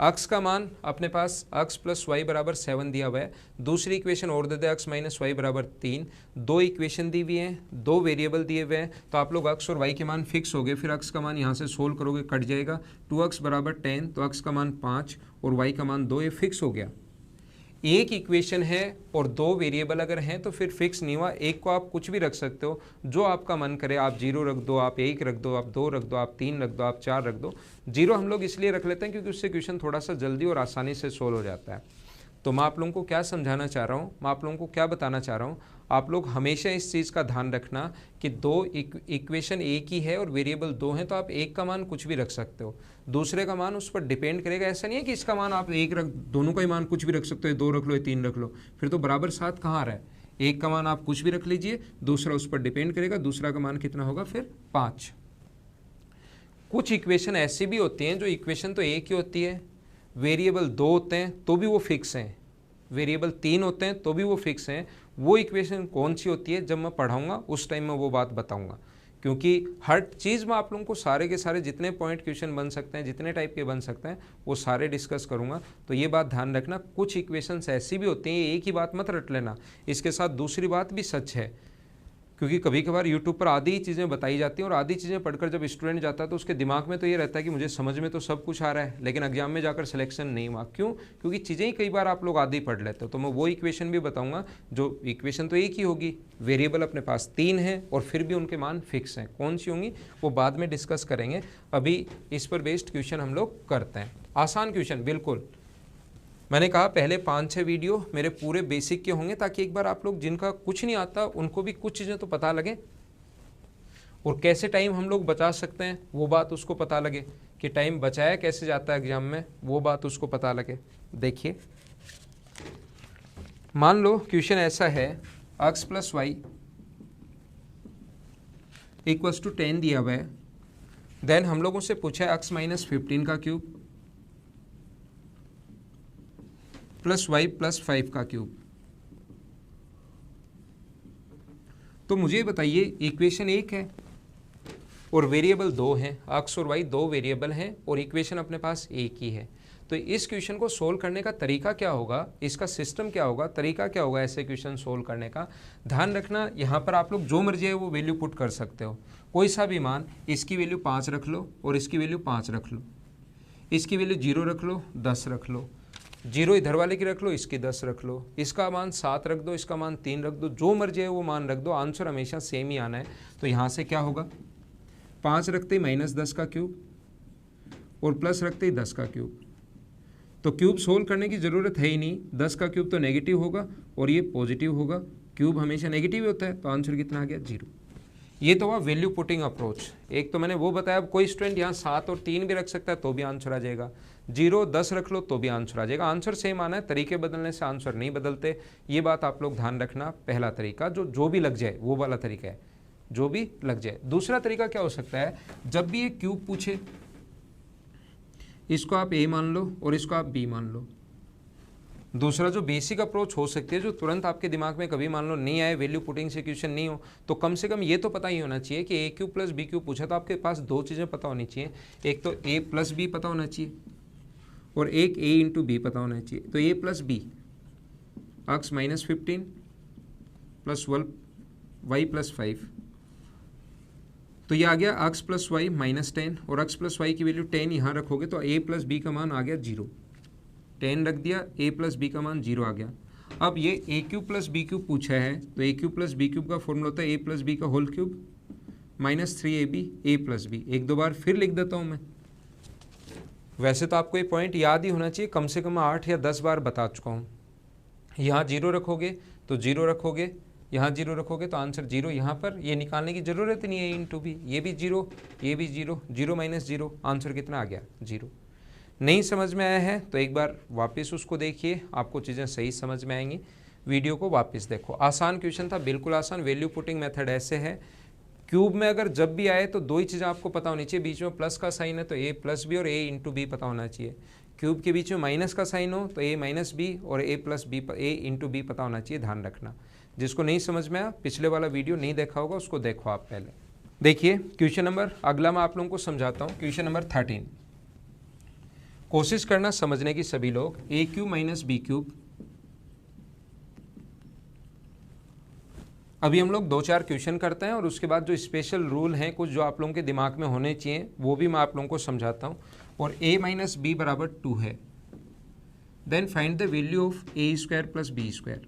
x का मान अपने पास x प्लस वाई बराबर 7 दिया हुआ है, दूसरी इक्वेशन और दे दे x माइनस वाई बराबर 3, 2 इक्वेशन दी हुई हैं, 2 वेरिएबल दिए हुए हैं, तो आप लोग x और y के मान फिक्स हो गए। फिर x का मान यहाँ से सोल्व करोगे कट जाएगा, 2x बराबर 10, तो x का मान 5 और y का मान 2, ये फिक्स हो गया। एक इक्वेशन है और 2 वेरिएबल अगर हैं तो फिर फिक्स नहीं हुआ, एक को आप कुछ भी रख सकते हो, जो आपका मन करे, आप 0 रख दो, आप 1 रख दो, आप 2 रख दो, आप 3 रख दो, आप 4 रख दो। 0 हम लोग इसलिए रख लेते हैं क्योंकि उससे क्वेश्चन थोड़ा सा जल्दी और आसानी से सोल्व हो जाता है। तो मैं आप लोगों को क्या समझाना चाह रहा हूँ, मैं आप लोगों को क्या बताना चाह रहा हूँ, आप लोग हमेशा इस चीज़ का ध्यान रखना कि 2 इक्वेशन एक ही है और वेरिएबल 2 हैं, तो आप एक का मान कुछ भी रख सकते हो, दूसरे का मान उस पर डिपेंड करेगा। ऐसा नहीं है कि इसका मान आप 1 रख, दोनों का ही मान कुछ भी रख सकते हो, 2 रख लो या 3 रख लो, फिर तो बराबर 7 कहाँ आ रहा है। एक का मान आप कुछ भी रख लीजिए, दूसरा उस पर डिपेंड करेगा, दूसरा का मान कितना होगा फिर 5। कुछ इक्वेशन ऐसी भी होती हैं जो इक्वेशन तो एक ही होती है, वेरिएबल 2 होते हैं तो भी वो फिक्स हैं, वेरिएबल 3 होते हैं तो भी वो फिक्स हैं। वो इक्वेशन कौन सी होती है, जब मैं पढ़ाऊंगा उस टाइम में वो बात बताऊंगा, क्योंकि हर चीज़ में आप लोगों को सारे के सारे जितने पॉइंट क्वेश्चन बन सकते हैं, जितने टाइप के बन सकते हैं, वो सारे डिस्कस करूंगा। तो ये बात ध्यान रखना, कुछ इक्वेशंस ऐसी भी होती हैं, एक ही बात मत रट लेना, इसके साथ दूसरी बात भी सच है, क्योंकि कभी कभार यूट्यूब पर आधी ही चीज़ें बताई जाती हैं और आधी चीज़ें पढ़कर जब स्टूडेंट जाता है तो उसके दिमाग में तो ये रहता है कि मुझे समझ में तो सब कुछ आ रहा है, लेकिन एग्जाम में जाकर सिलेक्शन नहीं हुआ। क्यों? क्योंकि चीज़ें ही कई बार आप लोग आधी पढ़ लेते हो। तो मैं वो इक्वेशन भी बताऊंगा, जो इक्वेशन तो एक ही होगी, वेरिएबल अपने पास 3 हैं और फिर भी उनके मान फिक्स हैं, कौन सी होंगी वो बाद में डिस्कस करेंगे। अभी इस पर बेस्ड क्वेश्चन हम लोग करते हैं। आसान क्वेश्चन बिल्कुल, मैंने कहा पहले 5-6 वीडियो मेरे पूरे बेसिक के होंगे, ताकि एक बार आप लोग जिनका कुछ नहीं आता उनको भी कुछ चीज़ें तो पता लगे, और कैसे टाइम हम लोग बचा सकते हैं वो बात उसको पता लगे, कि टाइम बचाया कैसे जाता है एग्जाम में, वो बात उसको पता लगे। देखिए, मान लो क्वेश्चन ऐसा है, x + y = 10 दिया हुआ है। देन हम लोगों से पूछा है x - 15 का क्यूब प्लस y + 5 का क्यूब। तो मुझे बताइए, इक्वेशन एक है और वेरिएबल 2 हैं, x और y 2 वेरिएबल हैं और इक्वेशन अपने पास एक ही है। तो इस क्वेश्चन को सोल्व करने का तरीका क्या होगा, इसका सिस्टम क्या होगा, तरीका क्या होगा ऐसे क्वेश्चन सोल्व करने का। ध्यान रखना, यहाँ पर आप लोग जो मर्जी है वो वैल्यू पुट कर सकते हो, कोई सा भी मान, इसकी वैल्यू 5 रख लो और इसकी वैल्यू 5 रख लो, इसकी वैल्यू 0 रख लो, 10 रख लो, 0 इधर वाले की रख लो, इसकी 10 रख लो, इसका मान 7 रख दो, इसका मान 3 रख दो, जो मर्जी है वो मान रख दो, आंसर हमेशा सेम ही आना है। तो यहाँ से क्या होगा, 5 रखते ही -10 का क्यूब और प्लस रखते ही 10 का क्यूब। तो क्यूब सोल्व करने की ज़रूरत है ही नहीं, 10 का क्यूब तो नेगेटिव होगा और ये पॉजिटिव होगा, क्यूब हमेशा नेगेटिव ही होता है, तो आंसर कितना आ गया, 0। ये तो हुआ वैल्यू पुटिंग अप्रोच। एक तो मैंने वो बताया, अब कोई स्टूडेंट यहाँ 7 और 3 भी रख सकता है तो भी आंसर आ जाएगा, 0 10 रख लो तो भी आंसर आ जाएगा, आंसर सेम आना है, तरीके बदलने से आंसर नहीं बदलते। ये बात आप लोग ध्यान रखना। पहला तरीका जो भी लग जाए वो वाला तरीका है, जो भी लग जाए। दूसरा तरीका क्या हो सकता है, जब भी एक क्यूब पूछे, इसको आप ए मान लो और इसको आप बी मान लो। दूसरा जो बेसिक अप्रोच हो सकती है, जो तुरंत आपके दिमाग में कभी मान लो नहीं आए, वैल्यू पुटिंग से क्वेश्चन नहीं हो, तो कम से कम ये तो पता ही होना चाहिए कि a³ + b³ पूछा तो आपके पास 2 चीज़ें पता होनी चाहिए, एक तो a + b पता होना चाहिए और एक a × b पता होना चाहिए। तो a + b x - 15 + 12 y + 5, तो ये आ गया x + y -10 और x + y की वैल्यू 10 यहाँ रखोगे तो a + b का मान आ गया 0, 10 रख दिया, a + b का मान 0 आ गया। अब ये a³ + b³ पूछा है, तो a³ + b³ का फॉर्मूला होता है a + b का whole cube -3ab a + b। एक दो बार फिर लिख देता हूँ मैं। वैसे तो आपको ये पॉइंट याद ही होना चाहिए, कम से कम 8 या 10 बार बता चुका हूँ। यहाँ 0 रखोगे तो 0 रखोगे, यहाँ 0 रखोगे तो आंसर 0, यहाँ पर ये निकालने की ज़रूरत ही नहीं है, a × b, ये भी 0, ये भी 0, 0 - 0, आंसर कितना आ गया, 0। नहीं समझ में आया है तो एक बार वापस उसको देखिए, आपको चीज़ें सही समझ में आएंगी। वीडियो को वापस देखो। आसान क्वेश्चन था, बिल्कुल आसान। वैल्यू पुटिंग मेथड ऐसे है, क्यूब में अगर जब भी आए तो 2 ही चीज़ें आपको पता होनी चाहिए, बीच में प्लस का साइन है तो a + b और a × b पता होना चाहिए। क्यूब के बीच में माइनस का साइन हो तो a - b और a × b पता होना चाहिए, ध्यान रखना। जिसको नहीं समझ में आया, पिछले वाला वीडियो नहीं देखा होगा उसको देखो आप पहले। देखिए क्वेश्चन नंबर अगला मैं आप लोगों को समझाता हूँ, क्वेश्चन नंबर 13। कोशिश करना समझने की सभी लोग, a³ - b³। अभी हम लोग 2-4 क्वेश्चन करते हैं और उसके बाद जो स्पेशल रूल हैं कुछ जो आप लोगों के दिमाग में होने चाहिए वो भी मैं आप लोगों को समझाता हूँ। और a - b = 2 है। Then find the value of a² + b²।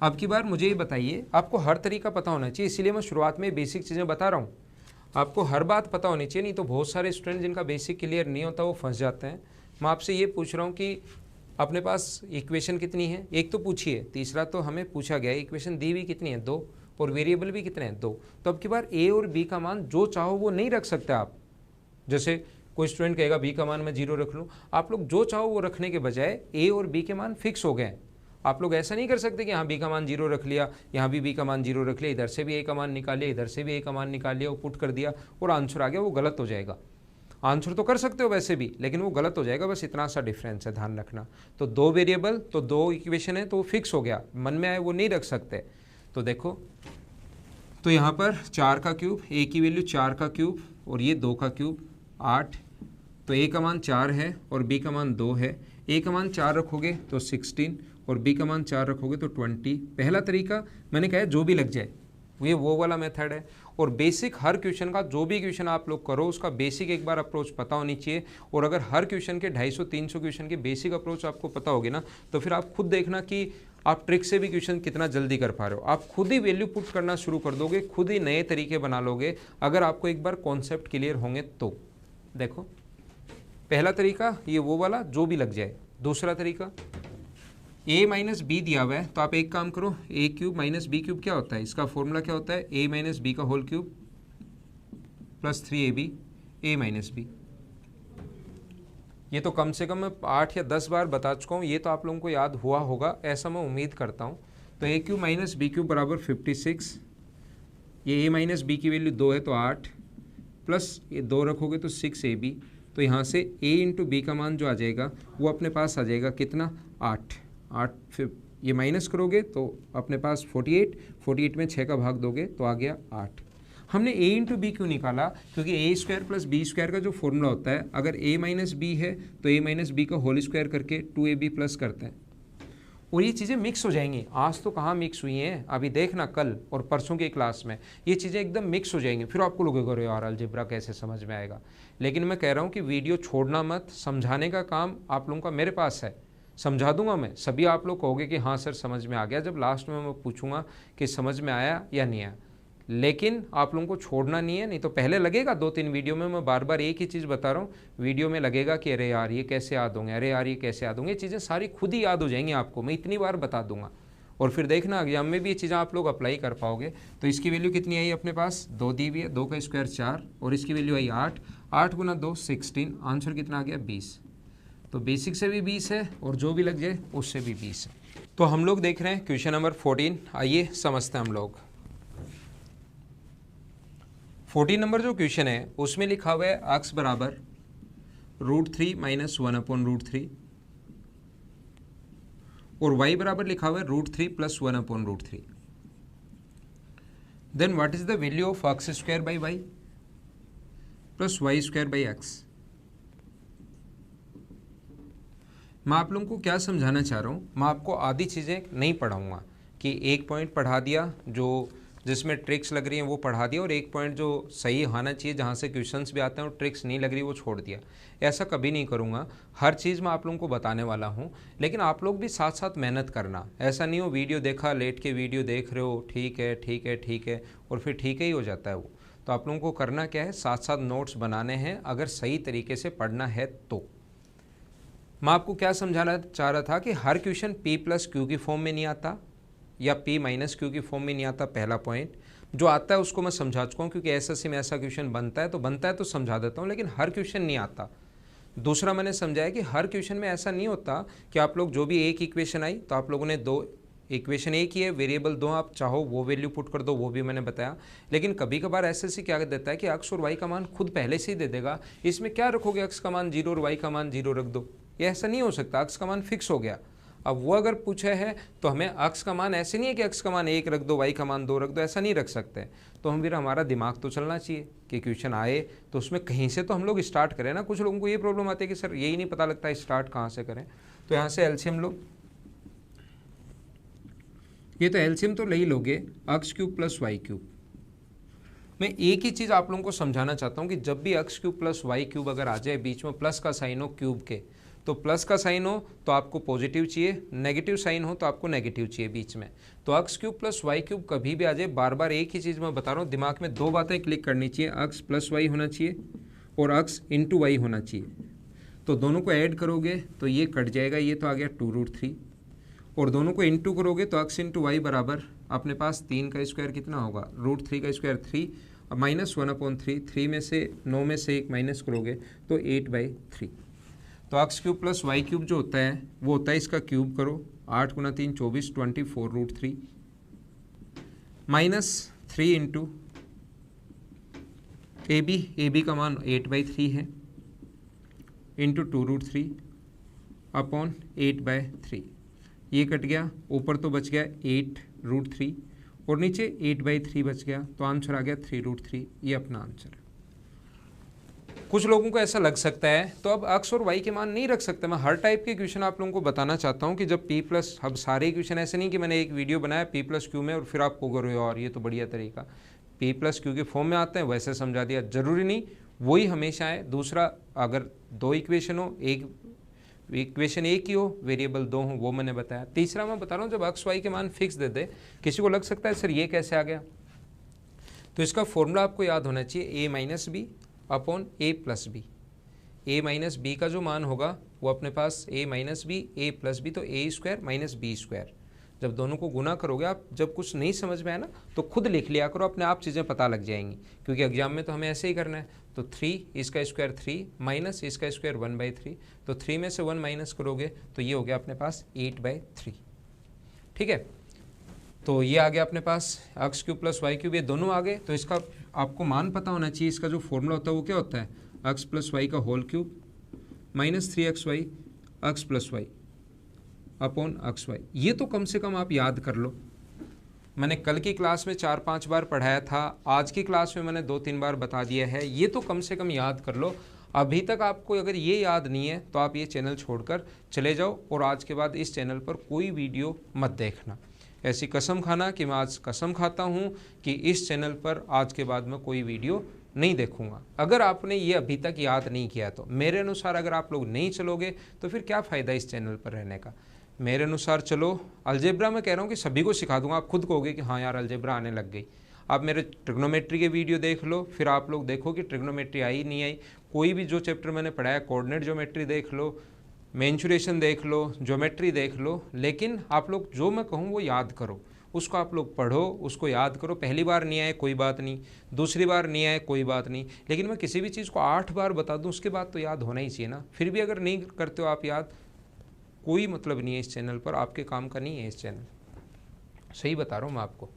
अब की बार मुझे ये बताइए, आपको हर तरीका पता होना चाहिए, इसीलिए मैं शुरुआत में बेसिक चीज़ें बता रहा हूँ। आपको हर बात पता होनी चाहिए, नहीं तो बहुत सारे स्टूडेंट जिनका बेसिक क्लियर नहीं होता वो फंस जाते हैं। मैं आपसे ये पूछ रहा हूँ कि अपने पास इक्वेशन कितनी है, एक तो पूछिए, तीसरा तो हमें पूछा गया है इक्वेशन दी हुई कितनी है, 2, और वेरिएबल भी कितने हैं, 2। तो अब की बार a और b का मान जो चाहो वो नहीं रख सकते आप। जैसे कोई स्टूडेंट कहेगा b का मान मैं 0 रख लूँ, आप लोग जो चाहो वो रखने के बजाय a और b के मान फिक्स हो गए हैं। आप लोग ऐसा नहीं कर सकते कि यहाँ b का मान 0 रख लिया, यहाँ भी b का मान 0 रख लिया, इधर से भी a का मान निकाल लिया, इधर से भी a का मान निकाल लिया, वो पुट कर दिया और आंसर आ गया, वो गलत हो जाएगा। आंसर तो कर सकते हो वैसे भी, लेकिन वो गलत हो जाएगा, बस इतना सा डिफरेंस है, ध्यान रखना। तो 2 वेरिएबल तो 2 इक्वेशन है तो वो फिक्स हो गया, मन में आए वो नहीं रख सकते। तो देखो तो यहाँ पर 4 का क्यूब, ए की वैल्यू 4 का क्यूब और ये 2 का क्यूब 8। तो ए का मान 4 है और बी का मान 2 है। ए का मान 4 रखोगे तो 16 और बी का मान 4 रखोगे तो 20। पहला तरीका मैंने कहा है जो भी लग जाए, ये वो वाला मेथड है। और बेसिक हर क्वेश्चन का, जो भी क्वेश्चन आप लोग करो उसका बेसिक एक बार अप्रोच पता होनी चाहिए। और अगर हर क्वेश्चन के 250-300 क्वेश्चन के बेसिक अप्रोच आपको पता होगी ना, तो फिर आप खुद देखना कि आप ट्रिक से भी क्वेश्चन कितना जल्दी कर पा रहे हो। आप खुद ही वैल्यू पुट करना शुरू कर दोगे, खुद ही नए तरीके बना लोगे अगर आपको एक बार कॉन्सेप्ट क्लियर होंगे तो। देखो पहला तरीका ये वो वाला जो भी लग जाए। दूसरा तरीका a माइनस बी दिया हुआ है, तो आप एक काम करो, a cube minus B cube क्या होता है, इसका फॉर्मूला क्या होता है, a माइनस बी का whole cube plus 3ab a minus b. ये तो कम से कम मैं 8 या 10 बार बता चुका हूँ, ये तो आप लोगों को याद हुआ होगा ऐसा मैं उम्मीद करता हूँ। तो a cube minus B cube बराबर 56, ये a माइनस बी की वैल्यू 2 है तो 8 प्लस ये 2 रखोगे तो 6ab। तो यहाँ से a इंटू बी का मान जो आ जाएगा वो अपने पास आ जाएगा कितना, 8। फिर ये माइनस करोगे तो अपने पास 48 में 6 का भाग दोगे तो आ गया 8। हमने a इंटू बी क्यों निकाला, क्योंकि a square plus b square का जो फॉर्मूला होता है, अगर a माइनस बी है तो a माइनस बी का होल स्क्वायर करके 2ab प्लस करते हैं। और ये चीज़ें मिक्स हो जाएंगी, आज तो कहाँ मिक्स हुई हैं, अभी देखना कल और परसों की क्लास में ये चीज़ें एकदम मिक्स हो जाएंगी। फिर आपको लगेगा यार अलजेब्रा कैसे समझ में आएगा। लेकिन मैं कह रहा हूँ कि वीडियो छोड़ना मत, समझाने का काम आप लोगों का मेरे पास है, समझा दूंगा मैं। सभी आप लोग कहोगे कि हाँ सर समझ में आ गया, जब लास्ट में मैं पूछूंगा कि समझ में आया या नहीं आया। लेकिन आप लोगों को छोड़ना नहीं है, नहीं तो पहले लगेगा 2-3 वीडियो में मैं बार बार एक ही चीज़ बता रहा हूँ, वीडियो में लगेगा कि अरे यार ये कैसे याद होंगे, अरे यार ये कैसे याद होंगे। ये चीज़ें सारी खुद ही याद हो जाएंगी आपको, मैं इतनी बार बता दूंगा। और फिर देखना एग्जाम में भी ये चीज़ें आप लोग अप्लाई कर पाओगे। तो इसकी वैल्यू कितनी आई अपने पास, 2 दी हुई है, 2 का स्क्वायर 4 और इसकी वैल्यू आई 8। 8 गुना 2 16, आंसर कितना आ गया 20। तो बेसिक से भी 20 है और जो भी लग जाए उससे भी 20 है। तो हम लोग देख रहे हैं क्वेश्चन नंबर 14, आइए समझते हैं हम लोग। 14 नंबर जो क्वेश्चन है उसमें लिखा हुआ है x बराबर √3 माइनस 1/√3 और y बराबर लिखा हुआ है √3 plus 1/√3। Then what is the value of x square by y plus y square by x. मैं आप लोगों को क्या समझाना चाह रहा हूँ, मैं आपको आधी चीज़ें नहीं पढ़ाऊँगा कि एक पॉइंट पढ़ा दिया जो जिसमें ट्रिक्स लग रही हैं वो पढ़ा दिया और एक पॉइंट जो सही आना चाहिए जहाँ से क्वेश्चंस भी आते हैं और ट्रिक्स नहीं लग रही वो छोड़ दिया। ऐसा कभी नहीं करूँगा, हर चीज़ मैं आप लोगों को बताने वाला हूँ। लेकिन आप लोग भी साथ साथ मेहनत करना, ऐसा नहीं हो वीडियो देखा लेट के वीडियो देख रहे हो, ठीक है ठीक है ठीक है और फिर ठीक ही हो जाता है वो। तो आप लोगों को करना क्या है, साथ साथ नोट्स बनाने हैं अगर सही तरीके से पढ़ना है तो। मैं आपको क्या समझाना चाह रहा था कि हर क्वेश्चन p प्लस क्यू की फॉर्म में नहीं आता या p माइनस क्यू की फॉर्म में नहीं आता। पहला पॉइंट जो आता है उसको मैं समझा चुका हूँ, क्योंकि एसएससी में ऐसा क्वेश्चन बनता है तो समझा देता हूँ, लेकिन हर क्वेश्चन नहीं आता। दूसरा मैंने समझाया कि हर क्वेश्चन में ऐसा नहीं होता कि आप लोग जो भी एक इक्वेशन आई तो आप लोगों ने 2 इक्वेशन एक ही है, वेरिएबल 2 आप चाहो वो वैल्यू पुट कर दो, वो भी मैंने बताया। लेकिन कभी कभार एसएससी क्या देता है कि x और y का मान खुद पहले से ही दे देगा, इसमें क्या रखोगे, x का मान 0 और y का मान 0 रख दो। ये ऐसा नहीं हो सकता, x का मान फिक्स हो गया। अब वो अगर पूछा है तो हमें x का मान ऐसे नहीं है कि x का मान 1 रख दो, y का मान 2 रख दो, ऐसा नहीं रख सकते। तो हम फिर हमारा दिमाग तो चलना चाहिए कि क्वेश्चन आए तो उसमें कहीं से तो हम लोग स्टार्ट करें ना। कुछ लोगों को ये प्रॉब्लम आती है कि सर यही नहीं पता लगता स्टार्ट कहाँ से करें। तो यहाँ से एलसीएम लो, ये तो एलसीएम तो ले ही लोगे, x cube plus y cube. मैं एक ही चीज़ आप लोगों को समझाना चाहता हूँ कि जब भी x cube plus y cube अगर आ जाए बीच में प्लस का साइन हो क्यूब के, तो प्लस का साइन हो तो आपको पॉजिटिव चाहिए, नेगेटिव साइन हो तो आपको नेगेटिव चाहिए बीच में। तो x cube plus y cube कभी भी आ जाए, बार बार एक ही चीज़ मैं बता रहा हूँ, दिमाग में 2 बातें क्लिक करनी चाहिए, x प्लस वाई होना चाहिए और x इंटू वाई होना चाहिए। तो दोनों को ऐड करोगे तो ये कट जाएगा, ये तो आ गया 2√3 और दोनों को इंटू करोगे तो x इंटू वाई बराबर अपने पास 3 का स्क्वायर कितना होगा, √3 का स्क्वायर 3 अब माइनस 1/3, 3 में से 9 में से 1 माइनस करोगे तो 8/3। तो x cube plus y cube जो होता है वो होता है इसका क्यूब करो, 8 गुना 3 24, 24√3 माइनस 3 इंटू ए बी का मान 8/3 है इंटू 2√3 अपॉन 8/3। ये कट गया, ऊपर तो बच गया 8√3 और नीचे 8/3 बच गया, तो आंसर आ गया 3√3। ये अपना आंसर है। कुछ लोगों को ऐसा लग सकता है, तो अब x और y के मान नहीं रख सकते। मैं हर टाइप के इक्वेशन आप लोगों को बताना चाहता हूँ कि जब p प्लस, अब सारे इक्वेशन ऐसे नहीं कि मैंने एक वीडियो बनाया p प्लस क्यू में और फिर आपको करो और ये तो बढ़िया तरीका, p प्लस क्यू के फॉर्म में आते हैं वैसे समझा दिया, जरूरी नहीं वही हमेशा है। दूसरा, अगर दो इक्वेशन हो, एक इक्वेशन एक ही हो, वेरिएबल दो हो, वो मैंने बताया। तीसरा मैं बता रहा हूँ जब x y के मान फिक्स दे दे, किसी को लग सकता है सर ये कैसे आ गया, तो इसका फॉर्मूला आपको याद होना चाहिए a minus b upon a plus b. a minus B का जो मान होगा वो अपने पास a minus b a plus b, तो a square minus b square. जब दोनों को गुना करोगे आप, जब कुछ नहीं समझ में आए ना तो खुद लिख लिया करो, अपने आप चीज़ें पता लग जाएंगी, क्योंकि एग्जाम में तो हमें ऐसे ही करना है। तो 3 इसका स्क्वायर 3 माइनस इसका स्क्वायर 1/3, तो 3 में से 1 माइनस करोगे तो ये हो गया अपने पास 8/3। ठीक है, तो ये आ गया अपने पास x cube plus y cube, ये दोनों आ गए। तो इसका आपको मान पता होना चाहिए, इसका जो फॉर्मूला होता है वो क्या होता है, x प्लस वाई का whole cube minus 3xy x plus y upon xy। ये तो कम से कम आप याद कर लो। मैंने कल की क्लास में 4-5 बार पढ़ाया था, आज की क्लास में मैंने 2-3 बार बता दिया है, ये तो कम से कम याद कर लो। अभी तक आपको अगर ये याद नहीं है तो आप ये चैनल छोड़कर चले जाओ और आज के बाद इस चैनल पर कोई वीडियो मत देखना। ऐसी कसम खाना कि मैं आज कसम खाता हूँ कि इस चैनल पर आज के बाद मैं कोई वीडियो नहीं देखूंगा। अगर आपने ये अभी तक याद नहीं किया तो मेरे अनुसार अगर आप लोग नहीं चलोगे तो फिर क्या फ़ायदा इस चैनल पर रहने का। मेरे अनुसार चलो। अलजेब्रा मैं कह रहा हूँ कि सभी को सिखा दूंगा, आप खुद कहोगे कि हाँ यार अलजेब्रा आने लग गई। आप मेरे ट्रिग्नोमेट्री के वीडियो देख लो, फिर आप लोग देखो कि ट्रिग्नोमेट्री आई नहीं आई। कोई भी जो चैप्टर मैंने पढ़ाया, कोऑर्डिनेट ज्योमेट्री देख लो, मेंचुरेशन देख लो, ज्योमेट्री देख लो, लेकिन आप लोग जो मैं कहूँ वो याद करो, उसको आप लोग पढ़ो, उसको याद करो। पहली बार नहीं आए कोई बात नहीं, दूसरी बार नहीं आए कोई बात नहीं, लेकिन मैं किसी भी चीज़ को 8 बार बता दूं उसके बाद तो याद होना ही चाहिए ना। फिर भी अगर नहीं करते हो आप याद, कोई मतलब नहीं है इस चैनल पर, आपके काम का नहीं है इस चैनल। सही बता रहा हूँ मैं आपको।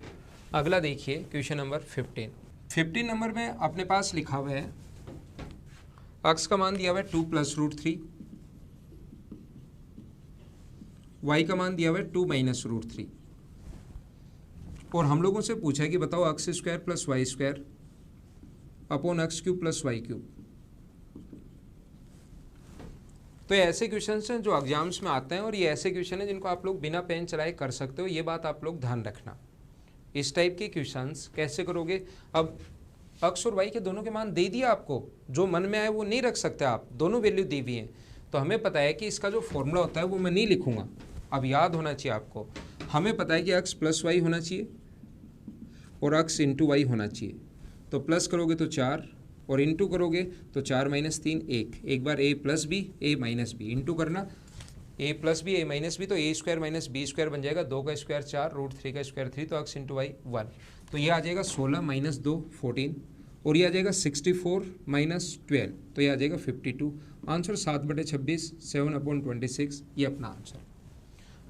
अगला देखिए क्वेश्चन नंबर 15 नंबर में अपने पास लिखा हुआ है x का मान दिया हुआ है 2 प्लस √3, y का मान दिया हुआ है 2 माइनस √3, और हम लोगों से पूछा है कि बताओ x square plus y square upon x cube plus y cube. तो ये ऐसे क्वेश्चन हैं जो एग्जाम्स में आते हैं और ये ऐसे क्वेश्चन हैं जिनको आप लोग बिना पेन चलाए कर सकते हो। ये बात आप लोग ध्यान रखना। इस टाइप के क्वेश्चंस कैसे करोगे, अब x और y के दोनों के मान दे दिया आपको, जो मन में आए वो नहीं रख सकते आप, दोनों वैल्यू दी हुई हैं। तो हमें पता है कि इसका जो फॉर्मूला होता है वो मैं नहीं लिखूंगा, अब याद होना चाहिए आपको। हमें पता है कि x प्लस वाई होना चाहिए और x इंटू वाई होना चाहिए। तो प्लस करोगे तो 4 और इंटू करोगे तो 4 माइनस 3 1, एक बार a plus b a minus b, into करना a plus b a minus b, तो a square minus b square बन जाएगा, 2 का स्क्वायर 4, √3 का स्क्वायर 3, तो x इंटू वाई 1। तो ये आ जाएगा 16 माइनस 2 14, और ये आ जाएगा 64 माइनस 12, तो ये आ जाएगा 52। आंसर 7/26 7/26, ये अपना आंसर।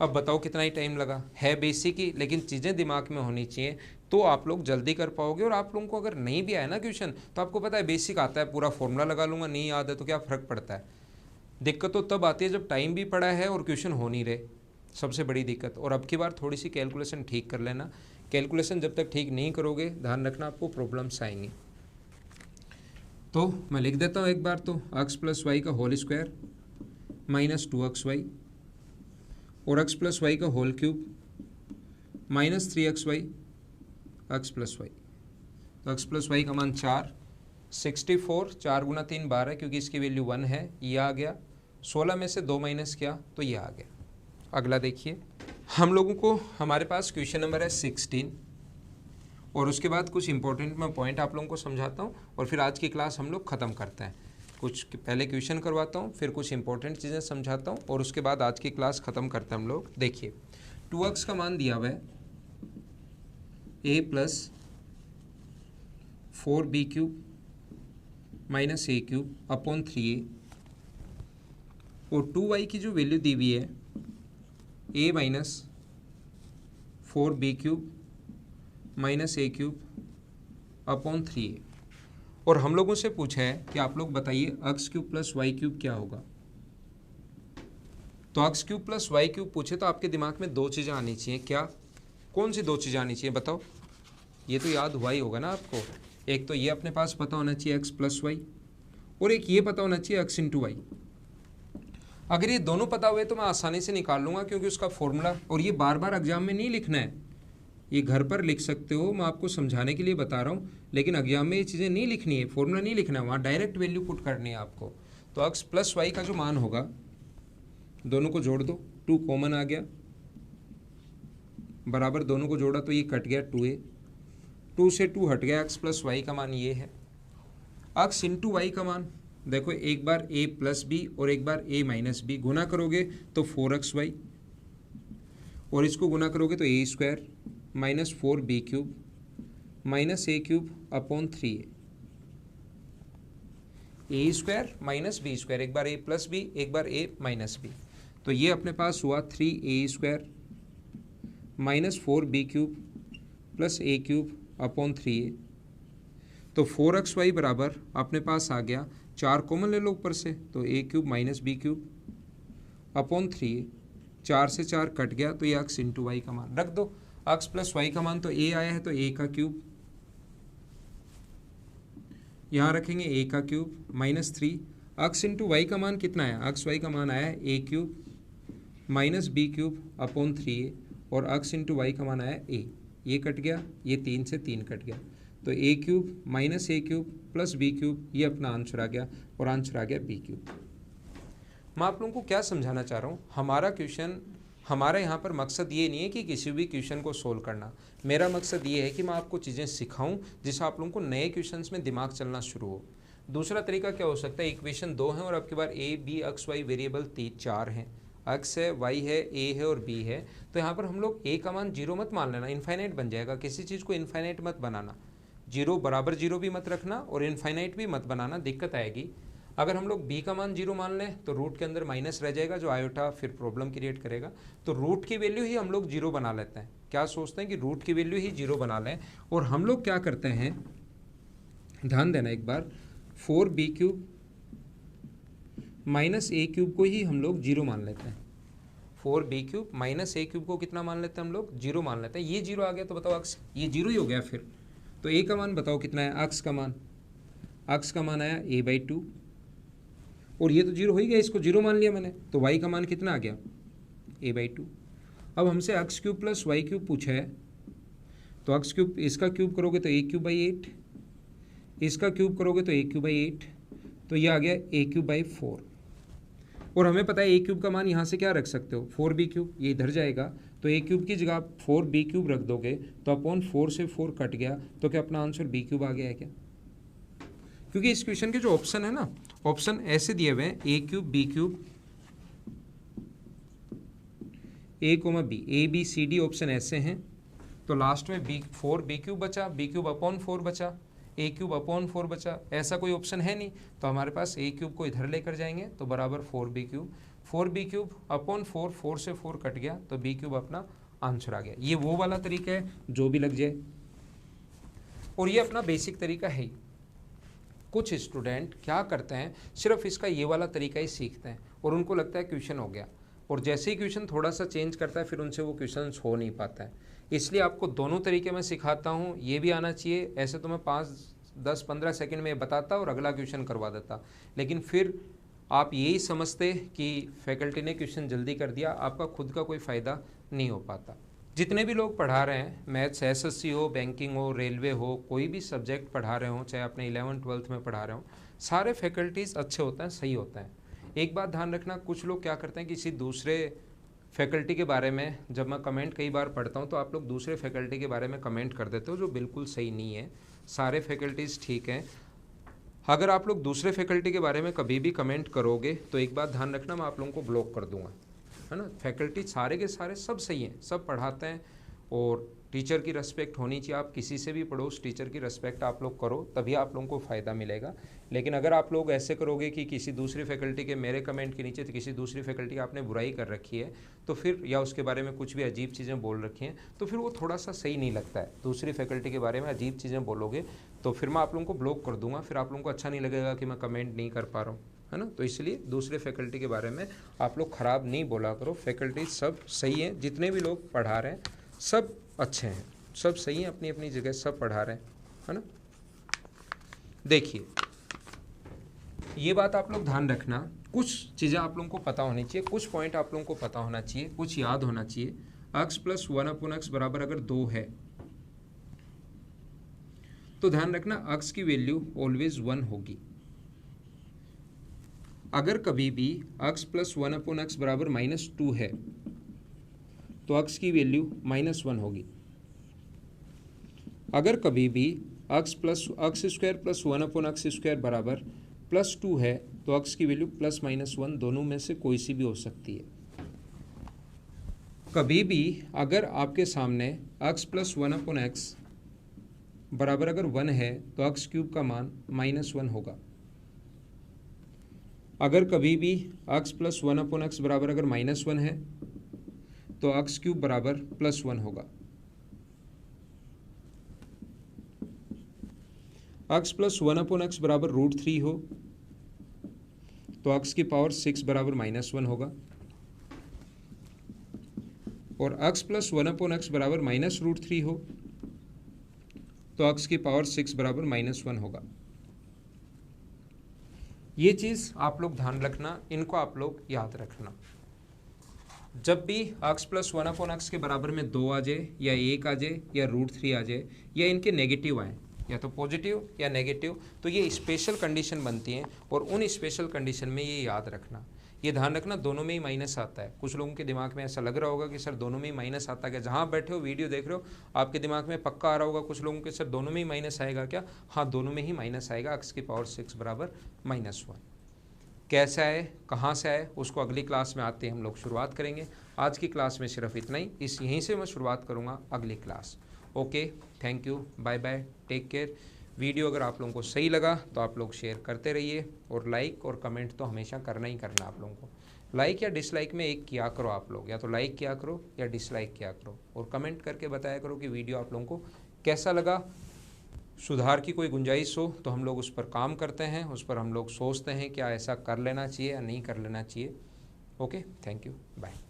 अब बताओ कितना ही टाइम लगा, है बेसिक ही, लेकिन चीज़ें दिमाग में होनी चाहिए तो आप लोग जल्दी कर पाओगे। और आप लोगों को अगर नहीं भी आया ना क्वेश्चन, तो आपको पता है बेसिक आता है, पूरा फॉर्मूला लगा लूँगा, नहीं याद है तो क्या फ़र्क पड़ता है। दिक्कत तो तब आती है जब टाइम भी पड़ा है और क्वेश्चन हो नहीं रहे, सबसे बड़ी दिक्कत। और अब की बार थोड़ी सी कैलकुलेशन ठीक कर लेना, कैलकुलेशन जब तक ठीक नहीं करोगे ध्यान रखना आपको प्रॉब्लम्स आएंगी। तो मैं लिख देता हूँ एक बार, तो x प्लस वाई का होल स्क्वायर माइनस 2xy और x प्लस वाई का whole cube minus 3xy x plus y. तो x प्लस वाई का मान 4, 64, 4 गुना 3 12, क्योंकि इसकी वैल्यू 1 है, ये आ गया। 16 में से 2 माइनस किया तो ये आ गया। अगला देखिए, हम लोगों को हमारे पास क्वेश्चन नंबर है 16, और उसके बाद कुछ इंपॉर्टेंट मैं पॉइंट आप लोगों को समझाता हूँ और फिर आज की क्लास हम लोग ख़त्म करते हैं। कुछ पहले क्वेश्चन करवाता हूँ, फिर कुछ इंपॉर्टेंट चीज़ें समझाता हूँ और उसके बाद आज की क्लास ख़त्म करते हैं हम लोग। देखिए 2x का मान दिया हुआ है a plus 4b cube minus a cube upon 3a, और 2y की जो वैल्यू दी हुई है a minus 4b cube minus a cube upon 3a। और हम लोगों से पूछा है कि आप लोग बताइए x cube plus y cube क्या होगा। तो x cube plus y cube पूछे तो आपके दिमाग में दो चीज़ें आनी चाहिए, क्या, कौन सी दो चीज़ें आनी चाहिए बताओ? ये तो याद हुआ ही होगा ना आपको। एक तो ये अपने पास पता होना चाहिए x प्लस वाई, और एक ये पता होना चाहिए x इंटू वाई। अगर ये दोनों पता हुए तो मैं आसानी से निकाल लूँगा, क्योंकि उसका फॉर्मूला, और ये बार बार एग्जाम में नहीं लिखना है, ये घर पर लिख सकते हो, मैं आपको समझाने के लिए बता रहा हूँ, लेकिन एग्जाम में ये चीज़ें नहीं लिखनी है, फॉर्मूला नहीं लिखना है, वहाँ डायरेक्ट वैल्यू पुट करनी है आपको। तो x प्लस वाई का जो मान होगा, दोनों को जोड़ दो, 2 कॉमन आ गया, बराबर दोनों को जोड़ा तो ये कट गया 2a, 2 से 2 हट गया, x प्लस वाई का मान ये है। x इंटू वाई का मान देखो, एक बार a प्लस बी और एक बार a माइनस बी, गुना करोगे तो 4xy, और इसको गुना करोगे तो a square minus 4b cube minus a cube upon 3a, a square minus b square, एक बार a प्लस बी एक बार a माइनस बी, तो ये अपने पास हुआ 3a square minus 4b cube plus a cube upon 3a। तो 4xy बराबर अपने पास आ गया, 4 कॉमन ले लो ऊपर से, तो a cube minus B cube upon 3a, 4 से 4 कट गया, तो ये x इंटू वाई का मान रख दो। x प्लस वाई का मान तो a आया है, तो a का क्यूब यहाँ रखेंगे, a का cube minus 3, x into y का मान कितना है, x वाई का मान आया है a cube minus B cube upon 3a, और x इंटू वाई का मान आया a, ये कट गया, ये 3 से 3 कट गया, तो a cube minus a cube plus b cube, ये अपना आंसर आ गया, और आंसर आ गया b क्यूब। मैं आप लोगों को क्या समझाना चाह रहा हूँ, हमारा क्वेश्चन, हमारा यहाँ पर मकसद ये नहीं है कि किसी भी क्वेश्चन को सोल्व करना, मेरा मकसद ये है कि मैं आपको चीज़ें सिखाऊं जिससे आप लोगों को नए क्वेश्चंस में दिमाग चलना शुरू हो। दूसरा तरीका क्या हो सकता है, इक्वेशन 2 है और आपके पास a b x y variable 4 हैं, x है, y है, a है और b है, तो यहाँ पर हम लोग a का मान 0 मत मान लेना, इनफाइनाइट बन जाएगा, किसी चीज़ को इनफाइनाइट मत बनाना, 0 बराबर 0 भी मत रखना और इनफाइनाइट भी मत बनाना, दिक्कत आएगी। अगर हम लोग b का मान 0 मान लें तो रूट के अंदर माइनस रह जाएगा, जो आयोटा फिर प्रॉब्लम क्रिएट करेगा, तो रूट की वैल्यू ही हम लोग 0 बना लेते हैं। क्या सोचते हैं कि रूट की वैल्यू ही 0 बना लें, और हम लोग क्या करते हैं, ध्यान देना एक बार, 4b cube minus a cube को ही हम लोग 0 मान लेते हैं, 4b cube minus a cube को कितना मान लेते हैं हम लोग, 0 मान लेते हैं। ये 0 आ गया तो बताओ x, ये 0 ही हो गया फिर, तो a का मान बताओ कितना है, x का मान आया a/2, और ये तो 0 हो ही गया, इसको 0 मान लिया मैंने, तो y का मान कितना आ गया, a/2। अब हमसे x cube plus y cube पूछा है, तो x क्यूब, इसका क्यूब करोगे तो a³/8, इसका क्यूब करोगे तो a³/8, तो ये आ गया a³/4, और हमें पता है a क्यूब का मान यहाँ से क्या रख सकते हो, 4b क्यूब, ये इधर जाएगा, तो a क्यूब की जगह 4b क्यूब रख दोगे, तो अपॉन 4 से 4 कट गया, तो क्या अपना आंसर b क्यूब आ गया है क्या? क्योंकि इस क्वेश्चन के जो ऑप्शन है ना, ऑप्शन ऐसे दिए हुए हैं, a cube b cube a, b, ABCD option ऐसे हैं, तो लास्ट में b क्यूब बचा, b क्यूब अपॉन 4 बचा, a क्यूब अपॉन 4 बचा, ऐसा कोई ऑप्शन है नहीं, तो हमारे पास a क्यूब को इधर लेकर जाएंगे तो बराबर 4b क्यूब अपॉन 4, 4 से 4 कट गया, तो b क्यूब अपना आंसर आ गया। ये वो वाला तरीका है जो भी लग जाए, और ये अपना बेसिक तरीका है ही। कुछ स्टूडेंट क्या करते हैं, सिर्फ इसका ये वाला तरीका ही सीखते हैं और उनको लगता है क्वेश्चन हो गया, और जैसे ही क्वेश्चन थोड़ा सा चेंज करता है फिर उनसे वो क्वेश्चन हो नहीं पाता है। इसलिए आपको दोनों तरीके मैं सिखाता हूँ, ये भी आना चाहिए। ऐसे तो मैं 5, 10, 15 सेकंड में बताता और अगला क्वेश्चन करवा देता, लेकिन फिर आप यही समझते कि फैकल्टी ने क्वेश्चन जल्दी कर दिया, आपका खुद का कोई फ़ायदा नहीं हो पाता। जितने भी लोग पढ़ा रहे हैं, मैथ्स SSC हो, बैंकिंग हो, रेलवे हो, कोई भी सब्जेक्ट पढ़ा रहे हो, चाहे अपने 11th 12th में पढ़ा रहे हो, सारे फैकल्टीज़ अच्छे होते हैं, सही होते हैं। एक बात ध्यान रखना, कुछ लोग क्या करते हैं, किसी दूसरे फैकल्टी के बारे में, जब मैं कमेंट कई बार पढ़ता हूँ तो आप लोग दूसरे फैकल्टी के बारे में कमेंट कर देते हो, जो बिल्कुल सही नहीं है। सारे फैकल्टीज़ ठीक हैं। अगर आप लोग दूसरे फैकल्टी के बारे में कभी भी कमेंट करोगे तो एक बात ध्यान रखना, मैं आप लोगों को ब्लॉक कर दूंगा, है ना। फैकल्टी सारे के सारे सब सही हैं, सब पढ़ाते हैं, और टीचर की रिस्पेक्ट होनी चाहिए। आप किसी से भी पढ़ो, उस टीचर की रिस्पेक्ट आप लोग करो, तभी आप लोगों को फ़ायदा मिलेगा। लेकिन अगर आप लोग ऐसे करोगे कि किसी दूसरी फैकल्टी के मेरे कमेंट के नीचे तो किसी दूसरी फैकल्टी की आपने बुराई कर रखी है, तो फिर, या उसके बारे में कुछ भी अजीब चीज़ें बोल रखी हैं, तो फिर वो थोड़ा सा सही नहीं लगता है। दूसरी फैकल्टी के बारे में अजीब चीज़ें बोलोगे तो फिर मैं आप लोगों को ब्लॉक कर दूंगा, फिर आप लोगों को अच्छा नहीं लगेगा कि मैं कमेंट नहीं कर पा रहा हूँ, है ना। तो इसलिए दूसरे फैकल्टी के बारे में आप लोग ख़राब नहीं बोला करो। फैकल्टी सब सही है, जितने भी लोग पढ़ा रहे हैं सब अच्छे हैं, सब सही हैं अपनी अपनी जगह, सब पढ़ा रहे हैं, है ना। देखिए ये बात आप लोग ध्यान रखना, कुछ चीज़ें आप लोगों को पता होनी चाहिए, कुछ पॉइंट आप लोगों को पता होना चाहिए, कुछ याद होना चाहिए। x प्लस 1/x बराबर अगर 2 है तो ध्यान रखना x की वैल्यू ऑलवेज 1 होगी। अगर कभी भी x प्लस 1/x बराबर -2 है तो x की वैल्यू -1 होगी। अगर कभी भी x square plus 1/x square बराबर +2 है तो x की वैल्यू +-1 दोनों में से कोई सी भी हो सकती है। कभी भी अगर आपके सामने x प्लस 1/x बराबर अगर 1 है तो x क्यूब का मान -1 होगा। अगर कभी भी x प्लस 1/x बराबर अगर -1 है तो x क्यूब बराबर +1 होगा। x प्लस 1/x बराबर √3 हो तो x की पावर 6 बराबर -1 होगा। और x प्लस 1/x बराबर -√3 हो तो x की पावर 6 बराबर -1 होगा। ये चीज़ आप लोग ध्यान रखना, इनको आप लोग याद रखना। जब भी x प्लस 1/x के बराबर में 2 आ जाए या 1 आ जाए या √3 आ जाए या इनके नेगेटिव आए, या तो पॉजिटिव या नेगेटिव, तो ये स्पेशल कंडीशन बनती हैं और उन स्पेशल कंडीशन में ये याद रखना, ये ध्यान रखना दोनों में ही माइनस आता है। कुछ लोगों के दिमाग में ऐसा लग रहा होगा कि सर दोनों में ही माइनस आता है क्या, जहाँ बैठे हो वीडियो देख रहे हो आपके दिमाग में पक्का आ रहा होगा कुछ लोगों के सर दोनों में ही माइनस आएगा क्या। हाँ, दोनों में ही माइनस आएगा, x की पावर 6 बराबर -1। कैसे आए, कहाँ से आए, उसको अगली क्लास में आते हम लोग शुरुआत करेंगे। आज की क्लास में सिर्फ इतना ही, यहीं से मैं शुरुआत करूँगा अगली class. Okay, thank you, bye bye, take care. Video अगर आप लोगों को सही लगा तो आप लोग शेयर करते रहिए, और लाइक और कमेंट तो हमेशा करना ही करना। आप लोगों को लाइक या डिसलाइक में एक किया करो आप लोग, या तो लाइक किया करो या डिसलाइक किया करो, और कमेंट करके बताया करो कि वीडियो आप लोगों को कैसा लगा। सुधार की कोई गुंजाइश हो तो हम लोग उस पर काम करते हैं, उस पर हम लोग सोचते हैं क्या ऐसा कर लेना चाहिए या नहीं कर लेना चाहिए। Okay, thank you, bye.